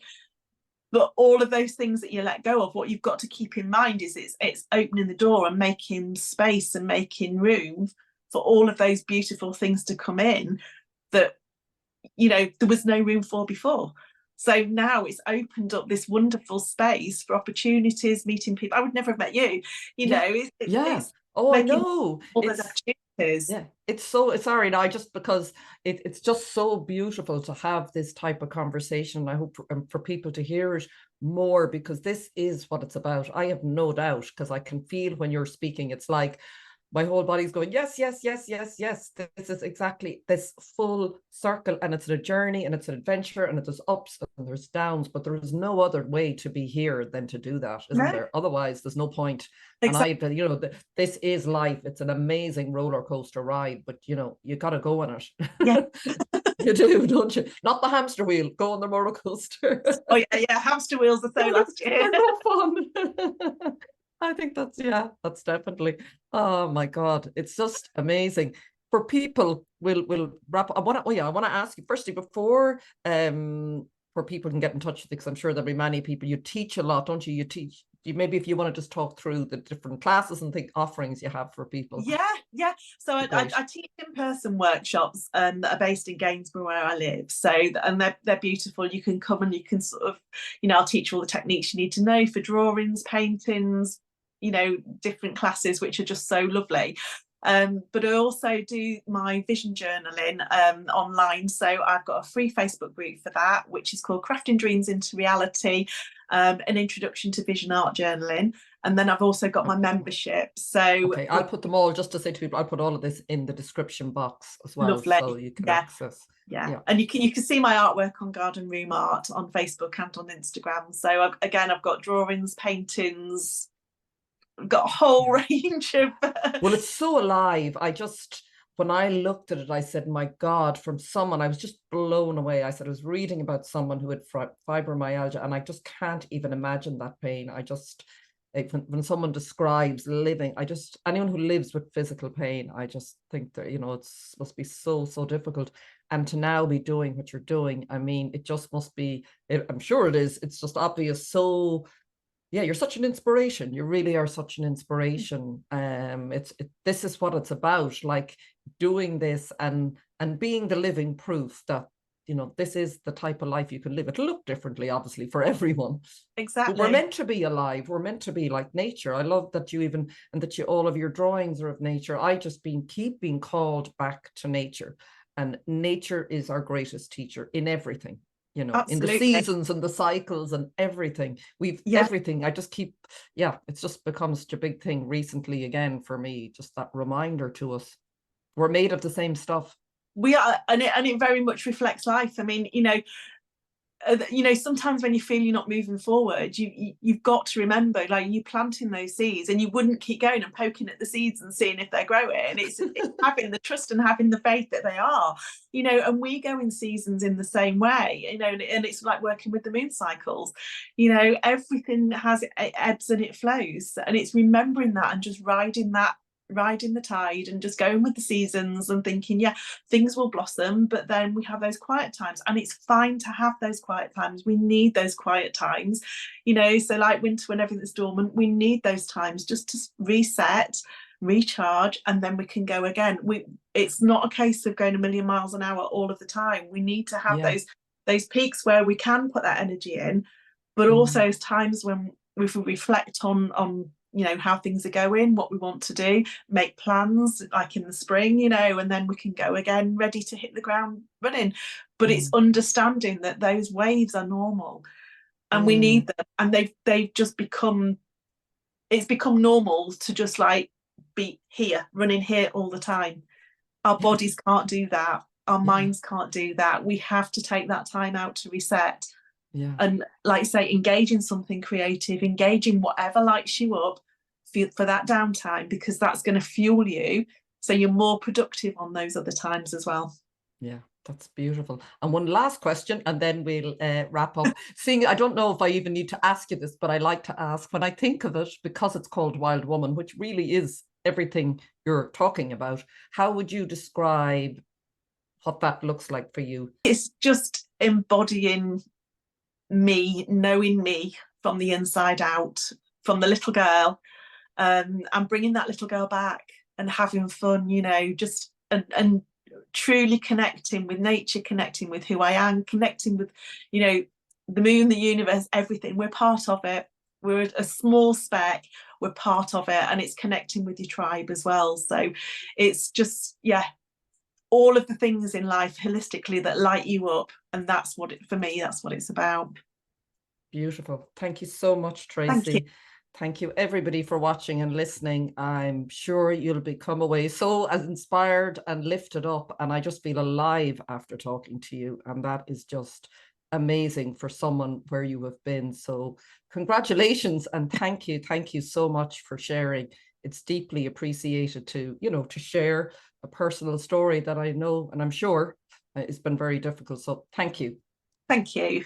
[SPEAKER 2] But all of those things that you let go of, what you've got to keep in mind is it's opening the door and making space and making room for all of those beautiful things to come in that, you know, there was no room for before. So now it's opened up this wonderful space for opportunities, meeting people. I would never have met you, you know.
[SPEAKER 1] Yeah. Yeah.
[SPEAKER 2] It's
[SPEAKER 1] Oh, I
[SPEAKER 2] making
[SPEAKER 1] know.
[SPEAKER 2] all those
[SPEAKER 1] It's
[SPEAKER 2] opportunities.
[SPEAKER 1] Yeah, it's so, sorry, now just because it's just so beautiful to have this type of conversation. I hope for people to hear it more, because this is what it's about. I have no doubt, because I can feel when you're speaking, it's like my whole body's going, yes, yes, yes, yes, yes. This is exactly this full circle, and it's a journey and it's an adventure, and there's ups and there's downs, but there is no other way to be here than to do that, isn't
[SPEAKER 2] No,
[SPEAKER 1] there? Otherwise, there's no point. And
[SPEAKER 2] exactly.
[SPEAKER 1] you know, this is life. It's an amazing roller coaster ride, but you know, you got to go on
[SPEAKER 2] Yeah.
[SPEAKER 1] it. You do, don't you? Not the hamster wheel. Go on the roller coaster.
[SPEAKER 2] Oh yeah, yeah. Hamster wheels are so last year.
[SPEAKER 1] They're no fun. I think that's definitely. Oh my God, it's just amazing. For people, we'll wrap. I want to ask you firstly before for people can get in touch with you, because I'm sure there'll be many people. You teach a lot, don't you? You teach. Maybe if you want to just talk through the different classes and offerings you have for people.
[SPEAKER 2] Yeah, yeah. So
[SPEAKER 1] Great.
[SPEAKER 2] I teach in-person workshops that are based in Gainsborough where I live. So and they're beautiful. You can come and you can sort of, you know, I'll teach you all the techniques you need to know for drawings, paintings, you know, different classes, which are just so lovely. But I also do my vision journaling online. So I've got a free Facebook group for that, which is called Crafting Dreams into Reality, an introduction to vision art journaling. And then I've also got my membership. So
[SPEAKER 1] Okay, I'll put them all, just to say to people, I'll put all of this in the description box as well,
[SPEAKER 2] lovely.
[SPEAKER 1] so you can
[SPEAKER 2] Yeah.
[SPEAKER 1] access.
[SPEAKER 2] Yeah.
[SPEAKER 1] Yeah.
[SPEAKER 2] And you can see my artwork on Garden Room Art on Facebook and on Instagram. So I've got drawings, paintings, I've got a whole range of
[SPEAKER 1] Well, it's so alive. When I looked at it, I said, my God, from someone, I was just blown away. I said, I was reading about someone who had fibromyalgia, and I just can't even imagine that pain. when someone describes living, anyone who lives with physical pain, I just think that, it must be so difficult. And to now be doing what you're doing, I mean, it just must be, I'm sure it is, it's just obvious. So yeah, you're such an inspiration. You really are such an inspiration. This is what it's about, like doing this and being the living proof that, this is the type of life you can live. It'll look differently, obviously, for everyone.
[SPEAKER 2] Exactly.
[SPEAKER 1] But we're meant to be alive. We're meant to be like nature. I love that all of your drawings are of nature. I just keep being called back to nature, and nature is our greatest teacher in everything.
[SPEAKER 2] Absolutely.
[SPEAKER 1] In the seasons and the cycles and everything. Everything. It's just become such a big thing recently again for me. Just that reminder to us, we're made of the same stuff.
[SPEAKER 2] We are, and it very much reflects life. I mean, sometimes when you feel you're not moving forward, you've got to remember, like, you planting those seeds, and you wouldn't keep going and poking at the seeds and seeing if they're growing. It's having the trust and having the faith that they are, and we go in seasons in the same way, and it's like working with the moon cycles. Everything has it ebbs and it flows, and it's remembering that and just riding the tide and just going with the seasons and thinking, yeah, things will blossom, but then we have those quiet times, and it's fine to have those quiet times. We need those quiet times, so like winter, when everything's dormant, we need those times just to reset, recharge, and then we can go again. It's not a case of going a million miles an hour all of the time. We need to have those peaks where we can put that energy in, but also times when if we reflect on how things are going, what we want to do, make plans like in the spring, and then we can go again ready to hit the ground running. But it's understanding that those waves are normal and we need them, and they've just become normal to just like be here, running here all the time. Our bodies can't do that, our minds can't do that. We have to take that time out to reset. And like say, engage in something creative, engage in whatever lights you up for that downtime, because that's going to fuel you so you're more productive on those other times as well.
[SPEAKER 1] Yeah, that's beautiful. And one last question, and then we'll wrap up. I don't know if I even need to ask you this, but I like to ask, when I think of it, because it's called Wild Woman, which really is everything you're talking about, how would you describe what that looks like for you?
[SPEAKER 2] It's just embodying me, knowing me from the inside out, from the little girl, and bringing that little girl back and having fun, just and truly connecting with nature, connecting with who I am, connecting with, the moon, the universe, everything. We're part of it. We're a small speck. We're part of it, and it's connecting with your tribe as well. So it's just, all of the things in life holistically that light you up, and that's what for me, that's what it's about.
[SPEAKER 1] Beautiful. Thank you so much, Tracey. Thank you everybody for watching and listening. I'm sure you'll come away so as inspired and lifted up, and I just feel alive after talking to you, and that is just amazing for someone where you have been. So congratulations, and thank you so much for sharing. It's deeply appreciated to share a personal story that I know, and I'm sure it's been very difficult. So thank you.
[SPEAKER 2] Thank you.